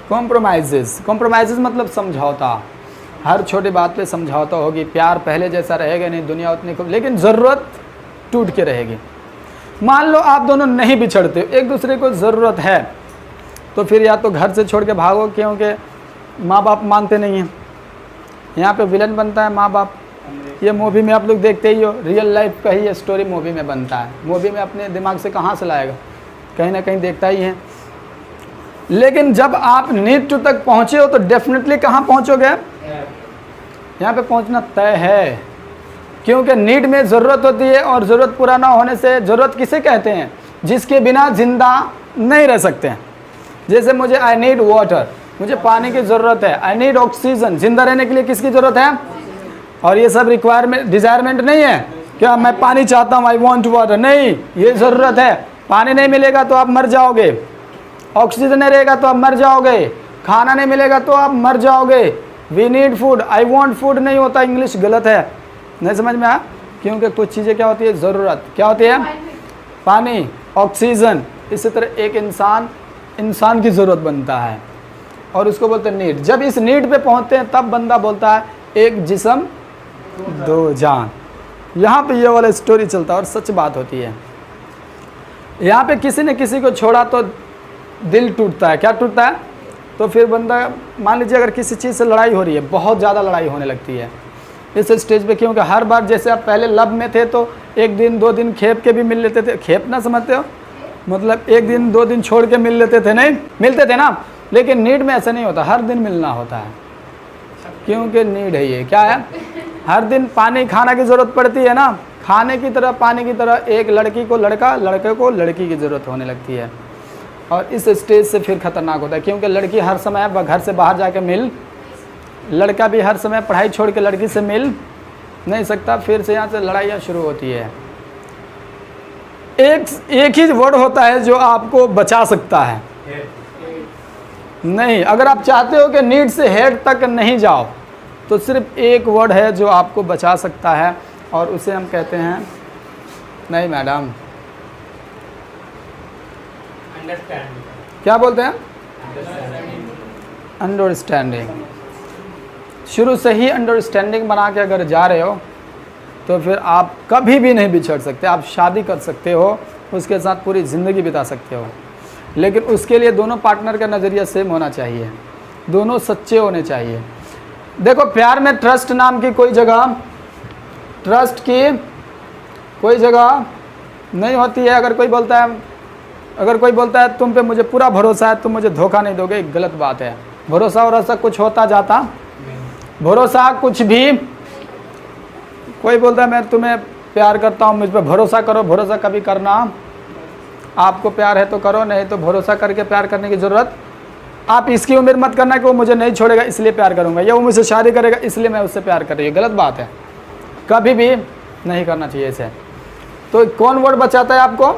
कॉम्प्रोमाइजेज मतलब समझौता। हर छोटी बात पे समझौता होगी, प्यार पहले जैसा रहेगा नहीं, दुनिया उतनी खूब, लेकिन ज़रूरत टूट के रहेगी। मान लो आप दोनों नहीं बिछड़ते, एक दूसरे को ज़रूरत है, तो फिर या तो घर से छोड़ के भागो, क्योंकि माँ बाप मानते नहीं हैं। यहाँ पे विलन बनता है माँ बाप। ये मूवी में आप लोग देखते ही हो, रियल लाइफ का ही ये स्टोरी मूवी में बनता है। मूवी में अपने दिमाग से कहाँ से लाएगा, कहीं ना कहीं देखता ही है। लेकिन जब आप नीड टू तक पहुँचे हो तो डेफिनेटली कहाँ पहुँचोगे, यहाँ पे पहुँचना तय है, क्योंकि नीड में ज़रूरत होती है, और ज़रूरत पूरा ना होने से, ज़रूरत किसे कहते हैं, जिसके बिना ज़िंदा नहीं रह सकते हैं। जैसे मुझे आई नीड वाटर, मुझे पानी की ज़रूरत है। आई नीड ऑक्सीजन, जिंदा रहने के लिए किसकी ज़रूरत है। और ये सब रिक्वायरमेंट, डिज़ायरमेंट नहीं है क्या मैं पानी चाहता हूँ, आई वॉन्ट वाटर, नहीं, ये ज़रूरत है। पानी नहीं मिलेगा तो आप मर जाओगे, ऑक्सीजन नहीं रहेगा तो आप मर जाओगे, खाना नहीं मिलेगा तो आप मर जाओगे। We need food, I want food नहीं होता, इंग्लिश गलत है, नहीं समझ में आया। क्योंकि कुछ चीज़ें क्या होती है, ज़रूरत क्या होती है, पानी, ऑक्सीजन। इसी तरह एक इंसान की ज़रूरत बनता है और उसको बोलते हैं नीड। जब इस नीड पे पहुंचते हैं तब बंदा बोलता है एक जिस्म दो जान। यहाँ पे ये वाला स्टोरी चलता है और सच बात होती है। यहाँ पे किसी ने किसी को छोड़ा तो दिल टूटता है। क्या टूटता है? तो फिर बंदा, मान लीजिए अगर किसी चीज़ से लड़ाई हो रही है, बहुत ज़्यादा लड़ाई होने लगती है इस स्टेज पे, क्योंकि हर बार जैसे आप पहले लब में थे तो एक दिन 2 दिन खेप के भी मिल लेते थे। खेप ना समझते हो, मतलब एक दिन 2 दिन छोड़ के मिल लेते थे, नहीं मिलते थे ना। लेकिन नीड में ऐसा नहीं होता, हर दिन मिलना होता है, क्योंकि नीड है ये। क्या है? हर दिन पानी खाना की ज़रूरत पड़ती है ना। खाने की तरह, पानी की तरह एक लड़की को लड़का, लड़के को लड़की की ज़रूरत होने लगती है। और इस स्टेज से फिर ख़तरनाक होता है, क्योंकि लड़की हर समय घर से बाहर जाके मिल, लड़का भी हर समय पढ़ाई छोड़ के लड़की से मिल नहीं सकता। फिर से यहाँ से लड़ाइयाँ शुरू होती है। एक ही वर्ड होता है जो आपको बचा सकता है। नहीं, अगर आप चाहते हो कि नीड से हेड तक नहीं जाओ तो सिर्फ एक वर्ड है जो आपको बचा सकता है, और उसे हम कहते हैं, नहीं मैडम, क्या बोलते हैं? अंडरस्टैंडिंग। शुरू से ही अंडरस्टैंडिंग बना के अगर जा रहे हो तो फिर आप कभी भी नहीं बिछड़ सकते। आप शादी कर सकते हो, उसके साथ पूरी ज़िंदगी बिता सकते हो, लेकिन उसके लिए दोनों पार्टनर का नज़रिया सेम होना चाहिए, दोनों सच्चे होने चाहिए। देखो, प्यार में ट्रस्ट नाम की कोई जगह, ट्रस्ट की कोई जगह नहीं होती है। अगर कोई बोलता है तुम पे मुझे पूरा भरोसा है, तुम मुझे धोखा नहीं दोगे, गलत बात है। भरोसा कुछ होता जाता, भरोसा कुछ भी। कोई बोलता है मैं तुम्हें प्यार करता हूँ, मुझ पर भरोसा करो। भरोसा कभी करना, आपको प्यार है तो करो, नहीं तो भरोसा करके प्यार करने की ज़रूरत। आप इसकी उम्मीद मत करना कि वो मुझे नहीं छोड़ेगा इसलिए प्यार करूँगा, या वो मुझसे शादी करेगा इसलिए मैं उससे प्यार कर रही हूँ। गलत बात है, कभी भी नहीं करना चाहिए इसे। तो कौन वर्ड बचाता है आपको?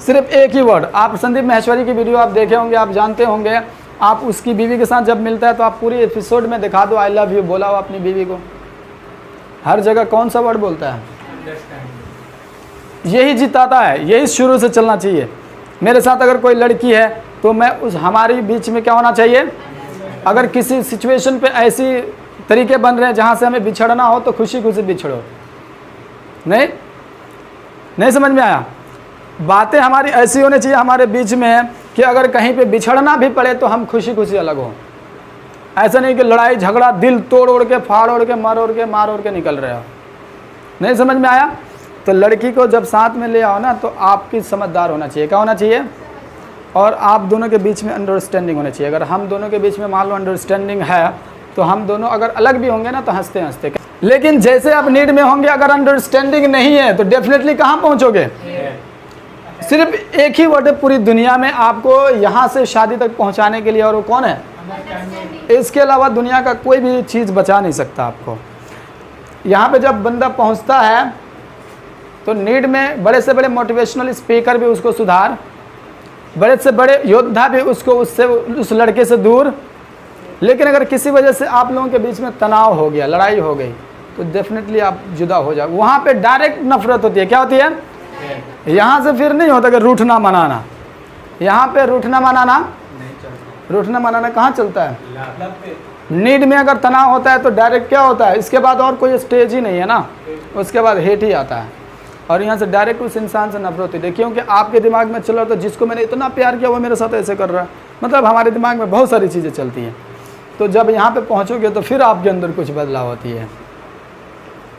सिर्फ एक ही वर्ड। आप संदीप माहेश्वरी की वीडियो आप देखे होंगे, आप जानते होंगे। आप उसकी बीवी के साथ जब मिलता है तो आप पूरी एपिसोड में दिखा दो आई लव यू बोला हो अपनी बीवी को। हर जगह कौन सा वर्ड बोलता है? यही जिताता है, यही शुरू से चलना चाहिए। मेरे साथ अगर कोई लड़की है तो मैं हमारी बीच में क्या होना चाहिए? अगर किसी सिचुएशन पे ऐसी तरीके बन रहे हैं जहाँ से हमें बिछड़ना हो तो खुशी खुशी बिछड़ो। नहीं समझ में आया? बातें हमारी ऐसी होनी चाहिए हमारे बीच में कि अगर कहीं पे बिछड़ना भी पड़े तो हम खुशी खुशी अलग हो। ऐसा नहीं कि लड़ाई झगड़ा, दिल तोड़ ओड़ के, फाड़ ओड़ के, मार ओड़ के निकल रहे हो। नहीं समझ में आया? तो लड़की को जब साथ में ले आओ ना तो आपकी समझदार होना चाहिए। क्या होना चाहिए? और आप दोनों के बीच में अंडरस्टैंडिंग होनी चाहिए। अगर हम दोनों के बीच में मान लो अंडरस्टैंडिंग है तो हम दोनों अगर अलग भी होंगे ना तो हंसते हंसते। लेकिन जैसे आप नीड में होंगे, अगर अंडरस्टैंडिंग नहीं है तो डेफिनेटली कहाँ पहुँचोगे? सिर्फ एक ही वर्ड है पूरी दुनिया में आपको यहाँ से शादी तक पहुँचाने के लिए, और वो कौन है? इसके अलावा दुनिया का कोई भी चीज़ बचा नहीं सकता आपको। यहाँ पे जब बंदा पहुँचता है तो नीड में बड़े से बड़े मोटिवेशनल स्पीकर भी उसको सुधार, बड़े से बड़े योद्धा भी उसको उस लड़के से दूर। लेकिन अगर किसी वजह से आप लोगों के बीच में तनाव हो गया, लड़ाई हो गई, तो डेफिनेटली आप जुदा हो जाओ। वहाँ पे डायरेक्ट नफरत होती है। क्या होती है? यहाँ से फिर नहीं होता कि रूठना मनाना। यहाँ पे रूठना मनाना कहाँ चलता है? नीड में अगर तनाव होता है तो डायरेक्ट क्या होता है? इसके बाद और कोई स्टेज ही नहीं है ना, उसके बाद हेट ही आता है। और यहाँ से डायरेक्ट उस इंसान से नफरत होती है, क्योंकि आपके दिमाग में चल रहा था जिसको मैंने इतना प्यार किया वो मेरे साथ ऐसे कर रहा है। मतलब हमारे दिमाग में बहुत सारी चीज़ें चलती हैं। तो जब यहाँ पे पहुँचोगे तो फिर आपके अंदर कुछ बदलाव होती है।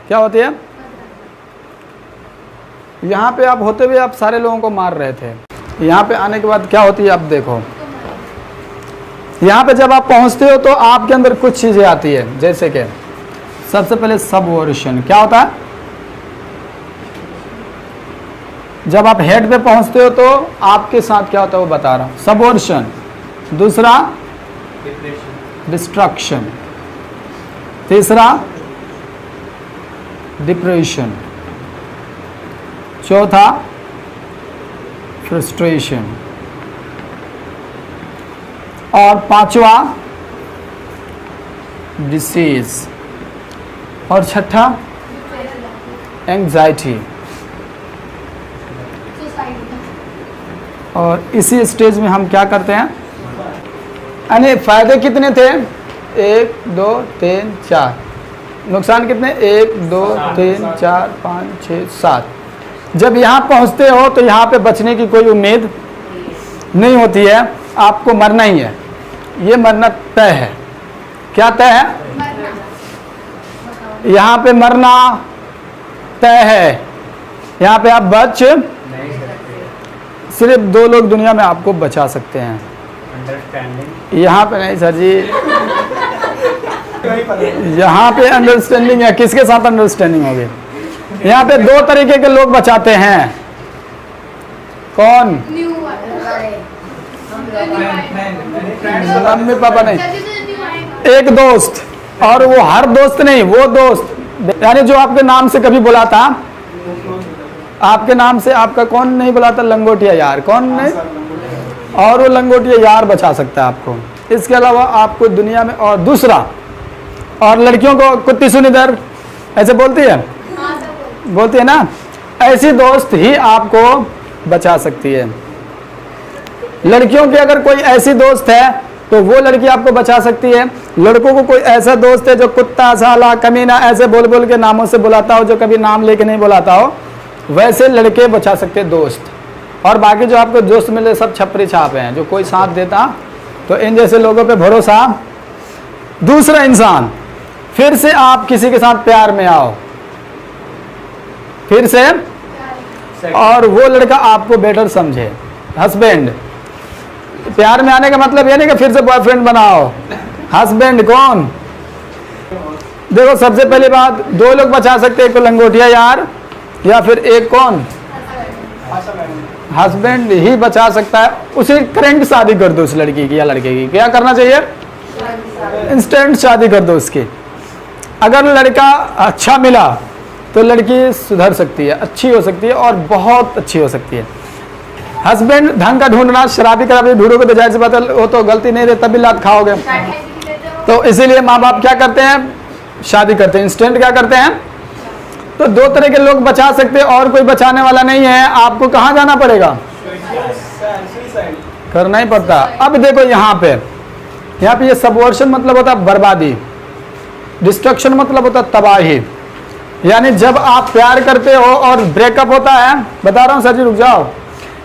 क्या होती है? यहाँ पे आप होते हुए आप सारे लोगों को मार रहे थे, यहाँ पे आने के बाद क्या होती है आप देखो। यहाँ पे जब आप पहुँचते हो तो आपके अंदर कुछ चीज़ें आती है, जैसे कि सबसे पहले सबवर्शन। क्या होता है? जब आप हेड पे पहुँचते हो तो आपके साथ क्या होता है वो बता रहा हूँ। सबवर्शन। दूसरा डिस्ट्रक्शन। तीसरा डिप्रेशन। चौथा फ्रस्ट्रेशन। और पांचवा डिसीज। और छठा एंग्जाइटी। और इसी स्टेज में हम क्या करते हैं, यानी फायदे कितने थे, 1 2 3 4, नुकसान कितने, 1 2 3 4 5 6 7। जब यहाँ पहुँचते हो तो यहाँ पे बचने की कोई उम्मीद नहीं होती है, आपको मरना ही है, ये मरना तय है। क्या तय है, यहाँ पे मरना तय है, यहाँ पे आप बच नहीं सकते। सिर्फ 2 लोग दुनिया में आपको बचा सकते हैं, अंडरस्टैंडिंग। यहाँ पे नहीं सर जी, यहाँ पे अंडरस्टैंडिंग है, किसके साथ अंडरस्टैंडिंग होगी, यहाँ पे 2 तरीके के लोग बचाते हैं। कौन, मम्मी पापा नहीं, एक दोस्त, और वो हर दोस्त नहीं, वो दोस्त यानी जो आपके नाम से कभी बुलाता, आपके नाम से आपका कौन नहीं बुलाता, लंगोटिया यार, कौन नहीं, और वो लंगोटिया यार बचा सकता है आपको। इसके अलावा आपको दुनिया में, और दूसरा, और लड़कियों को कुत्ती सुन इधर ऐसे बोलती है, बोलती है ना, ऐसी दोस्त ही आपको बचा सकती है। लड़कियों की अगर कोई ऐसी दोस्त है तो वो लड़की आपको बचा सकती है। लड़कों को कोई ऐसा दोस्त है जो कुत्ता, साला, कमीना ऐसे बोल बोल के नामों से बुलाता हो, जो कभी नाम लेके नहीं बुलाता हो, वैसे लड़के बचा सकते हैं दोस्त। और बाकी जो आपको दोस्त मिले सब छपरी छाप हैं, जो कोई साथ देता, तो इन जैसे लोगों पे भरोसा। दूसरा इंसान, फिर से आप किसी के साथ प्यार में आओ, फिर से, और वो लड़का आपको बेटर समझे, हस्बैंड। प्यार में आने का मतलब ये नहीं कि फिर से बॉयफ्रेंड बनाओ, हस्बैंड कौन, देखो सबसे पहली बात 2 लोग बचा सकते हैं, एक तो लंगोटिया यार, या फिर एक कौन, हस्बैंड ही बचा सकता है। उसे करंट शादी कर दो उस लड़की की या लड़के की, क्या करना चाहिए, इंस्टेंट शादी कर दो उसकी। अगर लड़का अच्छा मिला तो लड़की सुधर सकती है, अच्छी हो सकती है, और बहुत अच्छी हो सकती है। हस्बैंड ढंग का ढूंढना, शराबी कराबी ढूंढोगे तो जाहिर सी बात है वो तो गलती नहीं रही, तभी लात खाओगे। तो इसीलिए माँ बाप क्या करते हैं, शादी करते हैं, इंस्टेंट क्या करते हैं। तो 2 तरह के लोग बचा सकते हैं, और कोई बचाने वाला नहीं है। आपको कहाँ जाना पड़ेगा, करना ही पड़ता। अब देखो यहाँ पे ये सबवर्शन मतलब होता है बर्बादी, डिस्ट्रक्शन मतलब होता है तबाही। यानी जब आप प्यार करते हो और ब्रेकअप होता है, बता रहा हूँ सर जी रुक जाओ,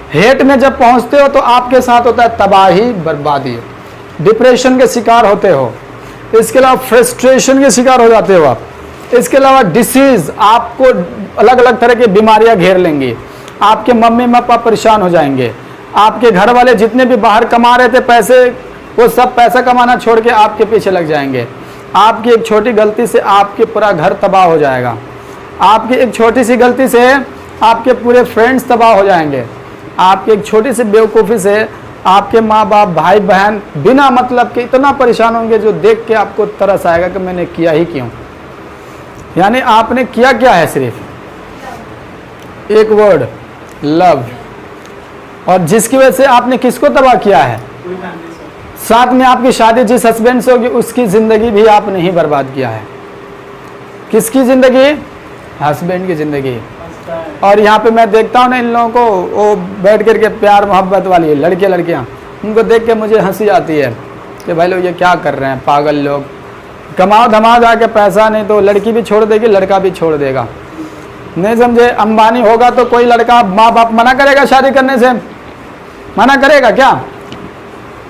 हेट में जब पहुंचते हो तो आपके साथ होता है तबाही, बर्बादी, डिप्रेशन के शिकार होते हो, इसके अलावा फ्रस्ट्रेशन के शिकार हो जाते हो आप, इसके अलावा डिसीज, आपको अलग अलग तरह की बीमारियां घेर लेंगी, आपके मम्मी पापा परेशान हो जाएंगे, आपके घर वाले जितने भी बाहर कमा रहे थे पैसे, वो सब पैसा कमाना छोड़ के आपके पीछे लग जाएंगे। आपकी एक छोटी गलती से आपके पूरा घर तबाह हो जाएगा, आपकी एक छोटी सी गलती से आपके पूरे फ्रेंड्स तबाह हो जाएंगे, आपकी एक छोटी सी बेवकूफ़ी से आपके माँ बाप, भाई बहन बिना मतलब के इतना परेशान होंगे, जो देख के आपको तरस आएगा कि मैंने किया ही क्यों। यानी आपने किया क्या है, सिर्फ एक वर्ड, लव, और जिसकी वजह से आपने किसको तबाह किया है, साथ में आपकी शादी जिस हस्बैंड से होगी उसकी ज़िंदगी भी आपने ही बर्बाद किया है। किसकी ज़िंदगी, हस्बैंड की ज़िंदगी। और यहाँ पे मैं देखता हूँ ना इन लोगों को, वो बैठ कर के प्यार मोहब्बत वाली लड़के लड़कियाँ, उनको देख के मुझे हंसी आती है कि भाई लोग ये क्या कर रहे हैं, पागल लोग। कमाओ धमाओ जाके पैसा, नहीं तो लड़की भी छोड़ देगी, लड़का भी छोड़ देगा। नहीं समझे, अंबानी होगा तो कोई लड़का, माँ बाप मना करेगा शादी करने से, मना करेगा क्या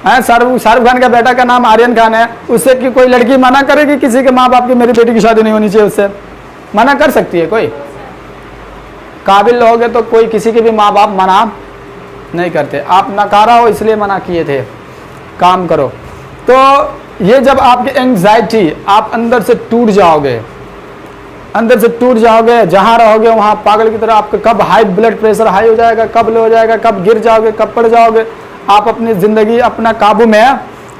है? शाहरुख खान का बेटा का नाम आर्यन खान है, उससे कि कोई लड़की मना करेगी किसी के माँ बाप की मेरी बेटी की शादी नहीं होनी चाहिए, उससे मना कर सकती है कोई? काबिल लोगे तो कोई किसी के भी माँ बाप मना नहीं करते। आप नकारा हो इसलिए मना किए थे, काम करो। तो ये जब आपकी एंग्जाइटी, आप अंदर से टूट जाओगे, अंदर से टूट जाओगे, जहाँ रहोगे वहाँ पागल की तरह, आपका कब हाई ब्लड प्रेशर हाई हो जाएगा, कब लो हो जाएगा, कब गिर जाओगे, कब पड़ जाओगे, आप अपनी ज़िंदगी अपना काबू में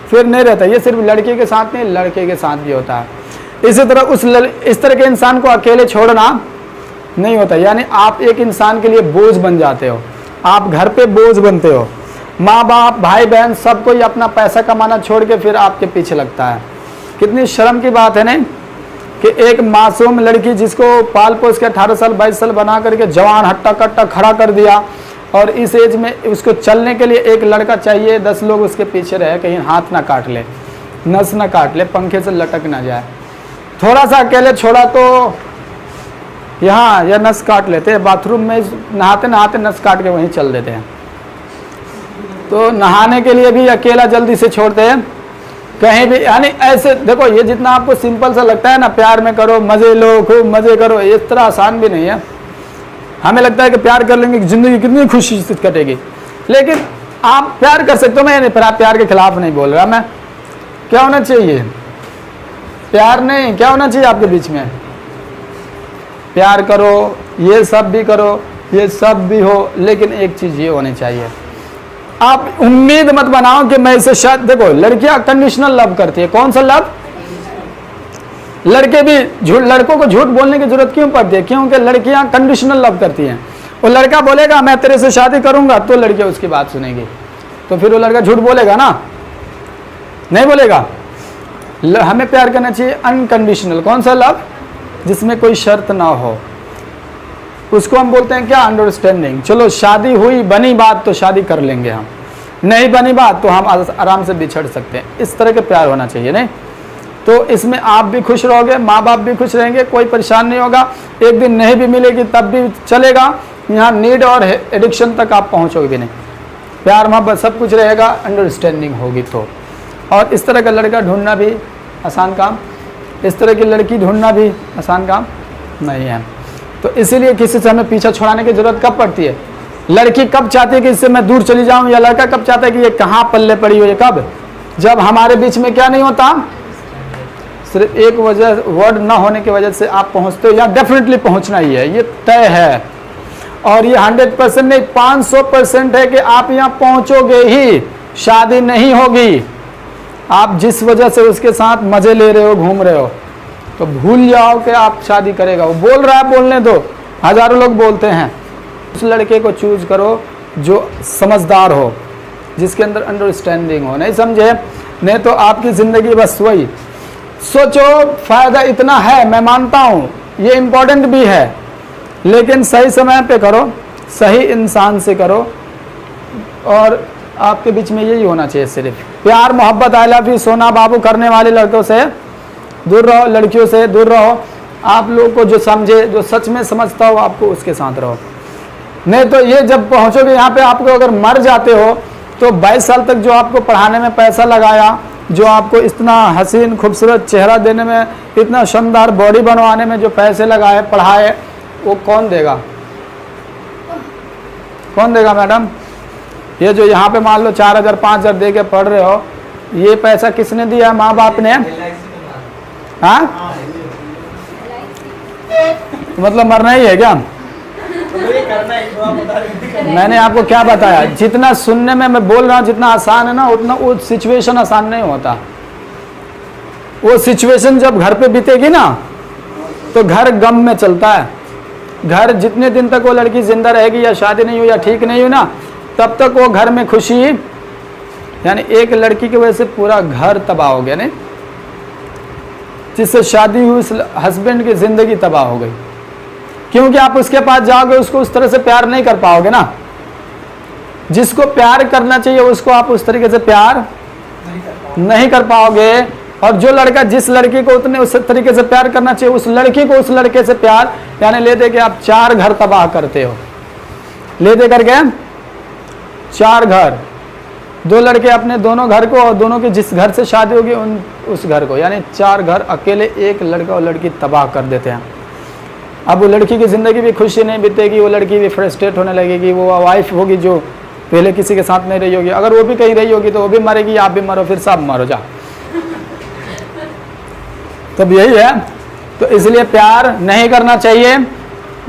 फिर नहीं रहता। ये सिर्फ लड़के के साथ नहीं, लड़के के साथ भी होता है। इसी तरह इस तरह के इंसान को अकेले छोड़ना नहीं होता। यानी आप एक इंसान के लिए बोझ बन जाते हो, आप घर पे बोझ बनते हो। माँ बाप, भाई बहन, सब कोई अपना पैसा कमाना छोड़ के फिर आपके पीछे लगता है। कितनी शर्म की बात है नहीं? कि एक मासूम लड़की जिसको पाल पोस के 18 साल 22 साल बना करके जवान हट्टा कट्टा खड़ा कर दिया, और इस एज में उसको चलने के लिए एक लड़का चाहिए, 10 लोग उसके पीछे रहे, कहीं हाथ ना काट ले, नस ना काट ले, पंखे से लटक ना जाए, थोड़ा सा अकेले छोड़ा तो यहाँ या नस काट लेते हैं, बाथरूम में नहाते नहाते नस काट के वहीं चल देते हैं। तो नहाने के लिए भी अकेला जल्दी से छोड़ते हैं कहीं भी। यानी ऐसे देखो, ये जितना आपको सिंपल सा लगता है ना, प्यार में करो, मज़े लो, खूब मज़े करो, इस तरह आसान भी नहीं है। हमें लगता है कि प्यार कर लेंगे ज़िंदगी कितनी खुशी से कटेगी, लेकिन आप प्यार कर सकते हो, मैं नहीं, प्यार के खिलाफ नहीं बोल रहा मैं। क्या होना चाहिए? प्यार नहीं, क्या होना चाहिए आपके बीच में? प्यार करो, ये सब भी करो, ये सब भी हो, लेकिन एक चीज़ ये होनी चाहिए, आप उम्मीद मत बनाओ कि मैं इसे शायद, देखो लड़कियां कंडीशनल लव करती है। कौन सा लव? लड़के भी झूठ, लड़कों को झूठ बोलने की जरूरत क्यों पड़ती है? क्योंकि लड़कियां कंडीशनल लव करती हैं। वो लड़का बोलेगा मैं तेरे से शादी करूंगा, तो लड़कियां उसकी बात सुनेगी, तो फिर वो लड़का झूठ बोलेगा ना, नहीं बोलेगा। हमें प्यार करना चाहिए अनकंडीशनल। कौन सा लव? जिसमें कोई शर्त ना हो, उसको हम बोलते हैं क्या? अंडरस्टैंडिंग। चलो शादी हुई, बनी बात तो शादी कर लेंगे हम, नहीं बनी बात तो हम आराम से बिछड़ सकते हैं। इस तरह के प्यार होना चाहिए, नहीं तो इसमें आप भी खुश रहोगे, माँ बाप भी खुश रहेंगे, कोई परेशान नहीं होगा। एक दिन नहीं भी मिलेगी तब भी चलेगा, यहाँ नीड और एडिक्शन तक आप पहुँचोगे भी नहीं। प्यार मोहब्बत सब कुछ रहेगा, अंडरस्टैंडिंग होगी तो। और इस तरह का लड़का ढूंढना भी आसान काम, इस तरह की लड़की ढूंढना भी आसान काम नहीं है। तो इसीलिए किसी से हमें पीछा छुड़ाने की जरूरत कब पड़ती है? लड़की कब चाहती है कि इससे मैं दूर चली जाऊं, या लड़का कब चाहता है कि ये कहाँ पल्ले पड़ी हुई है? कब? जब हमारे बीच में क्या नहीं होता, सिर्फ एक वजह, वर्ड ना होने की वजह से आप पहुंचते हो, या डेफिनेटली पहुंचना ही है, ये तय है। और ये 100% नहीं, 500% है कि आप यहाँ पहुंचोगे ही, शादी नहीं होगी। आप जिस वजह से उसके साथ मजे ले रहे हो, घूम रहे हो, तो भूल जाओ कि आप शादी करेगा। वो बोल रहा है, बोलने दो, हजारों लोग बोलते हैं। उस लड़के को चूज करो जो समझदार हो, जिसके अंदर अंडरस्टैंडिंग हो, नहीं समझे? नहीं तो आपकी ज़िंदगी बस वही सोचो। फ़ायदा इतना है, मैं मानता हूँ, ये इम्पोर्टेंट भी है, लेकिन सही समय पे करो, सही इंसान से करो, और आपके बीच में यही होना चाहिए। सिर्फ प्यार मोहब्बत, आई लव यू, सोना बाबू करने वाले लड़कों से दूर रहो, लड़कियों से दूर रहो। आप लोग को जो समझे, जो सच में समझता हो, आपको उसके साथ रहो। नहीं तो ये जब पहुंचोगे यहाँ पे, आपको अगर मर जाते हो तो 22 साल तक जो आपको पढ़ाने में पैसा लगाया, जो आपको इतना हसीन खूबसूरत चेहरा देने में, इतना शानदार बॉडी बनवाने में जो पैसे लगाए, पढ़ाए, वो कौन देगा? कौन देगा मैडम? ये जो यहाँ पे मान लो 4000 5000 दे के पढ़ रहे हो, ये पैसा किसने दिया? माँ बाप ने। हाँ, मतलब मरना ही है क्या? मैंने आपको क्या बताया? जितना सुनने में मैं बोल रहा हूँ जितना आसान है ना, उतना वो सिचुएशन आसान नहीं होता। वो सिचुएशन जब घर पे बीतेगी ना, तो घर गम में चलता है। घर जितने दिन तक वो लड़की जिंदा रहेगी, या शादी नहीं हुई या ठीक नहीं हुई ना, तब तक वो घर में खुशी, यानी एक लड़की की वजह से पूरा घर तबाह हो गया, नहीं? जिससे शादी हुई उस हस्बैंड की जिंदगी तबाह हो गई, क्योंकि आप उसके पास जाओगे, उसको उस तरह से प्यार नहीं कर पाओगे ना। जिसको प्यार करना चाहिए उसको आप उस तरीके से प्यार नहीं कर पाओगे। और जो लड़का जिस लड़की को उतने उस तरीके से प्यार करना चाहिए, उस लड़की को उस लड़के से प्यार, यानी ले दे के आप 4 घर तबाह करते हो। ले दे करके 4 घर, 2 लड़के अपने दोनों घर को, और दोनों की जिस घर से शादी होगी उस घर को, यानी 4 घर अकेले एक लड़का और लड़की तबाह कर देते हैं। अब वो लड़की की ज़िंदगी भी खुशी नहीं बीतेगी, वो लड़की भी फ्रस्ट्रेट होने लगेगी। वो वाइफ होगी जो पहले किसी के साथ नहीं रही होगी, अगर वो भी कहीं रही होगी तो वो भी मरेगी, आप भी मरो, फिर सब मरो जा। तब यही है। तो इसलिए प्यार नहीं करना चाहिए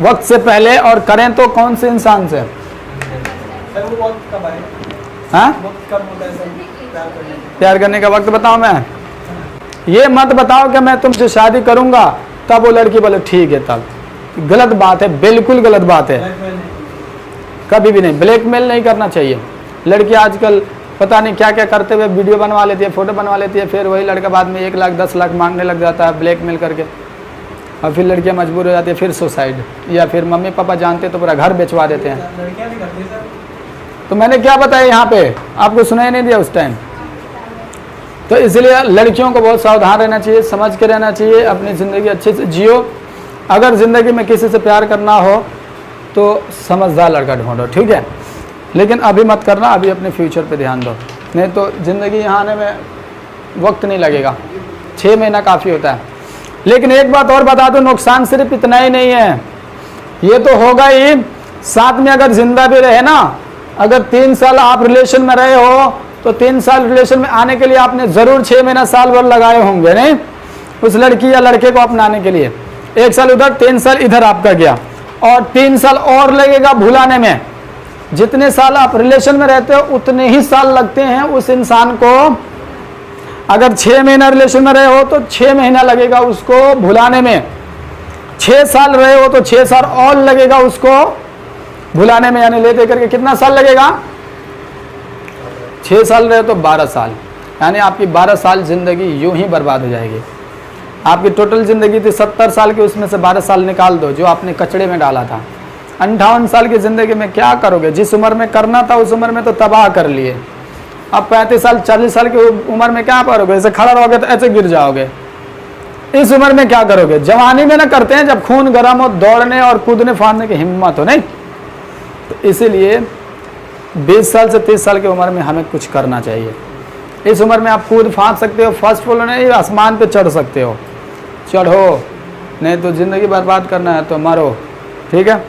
वक्त से पहले, और करें तो कौन से इंसान से? हाँ, प्यार करने का वक्त बताओ। मैं ये मत बताओ कि मैं तुमसे शादी करूंगा, तब वो लड़की बोले ठीक है, तब गलत बात है, बिल्कुल गलत बात है। कभी भी नहीं, ब्लैकमेल नहीं करना चाहिए। लड़की आजकल पता नहीं क्या क्या करते हुए वीडियो बनवा लेती है, फोटो बनवा लेती है, फिर वही लड़का बाद में 1 लाख 10 लाख मांगने लग जाता है ब्लैकमेल करके। और फिर लड़कियां मजबूर हो जाती है फिर सुसाइड, या फिर मम्मी पापा जानते तो पूरा घर बेचवा देते हैं। लड़कियां भी करती है सर। तो मैंने क्या बताया यहाँ पे, आपको सुनाई नहीं दिया उस टाइम। तो इसलिए लड़कियों को बहुत सावधान रहना चाहिए, समझ के रहना चाहिए, अपनी ज़िंदगी अच्छे से जियो। अगर ज़िंदगी में किसी से प्यार करना हो तो समझदार लड़का ढूंढो, ठीक है, लेकिन अभी मत करना, अभी अपने फ्यूचर पे ध्यान दो, नहीं तो ज़िंदगी यहाँ आने में वक्त नहीं लगेगा, 6 महीना काफ़ी होता है। लेकिन एक बात और बता दो, नुकसान सिर्फ इतना ही नहीं है, ये तो होगा ही, साथ में अगर जिंदा भी रहे ना, अगर 3 साल आप रिलेशन में रहे हो तो 3 साल रिलेशन में आने के लिए आपने ज़रूर 6 महीना साल भर लगाए होंगे, नहीं, उस लड़की या लड़के को अपनाने के लिए। 1 साल उधर, 3 साल इधर आपका गया, और 3 साल और लगेगा भुलाने में। जितने साल आप रिलेशन में रहते हो उतने ही साल लगते हैं उस इंसान को। अगर 6 महीना रिलेशन में रहे हो तो 6 महीना लगेगा उसको भुलाने में, 6 साल रहे हो तो 6 साल और लगेगा उसको भुलाने में, यानी लेते करके कितना साल लगेगा, 6 साल रहे तो 12 साल, यानी आपकी 12 साल ज़िंदगी यूं ही बर्बाद हो जाएगी। आपकी टोटल ज़िंदगी थी 70 साल की, उसमें से 12 साल निकाल दो जो आपने कचड़े में डाला था। 58 साल की ज़िंदगी में क्या करोगे, जिस उम्र में करना था उस उम्र में तो तबाह कर लिए। अब 35 साल 40 साल की उम्र में क्या करोगे, ऐसे खड़ा रहोगे तो ऐसे गिर जाओगे। इस उम्र में क्या करोगे, जवानी में ना करते हैं जब खून गर्म हो, दौड़ने और कूदने फाड़ने की हिम्मत हो, नहीं। तो इसीलिए 20 साल से 30 साल की उम्र में हमें कुछ करना चाहिए। इस उम्र में आप कूद फाड़ सकते हो, फर्स्ट फ्लोर नहीं आसमान पे चढ़ सकते हो, चढ़ो, नहीं तो ज़िंदगी बर्बाद करना है तो मरो, ठीक है।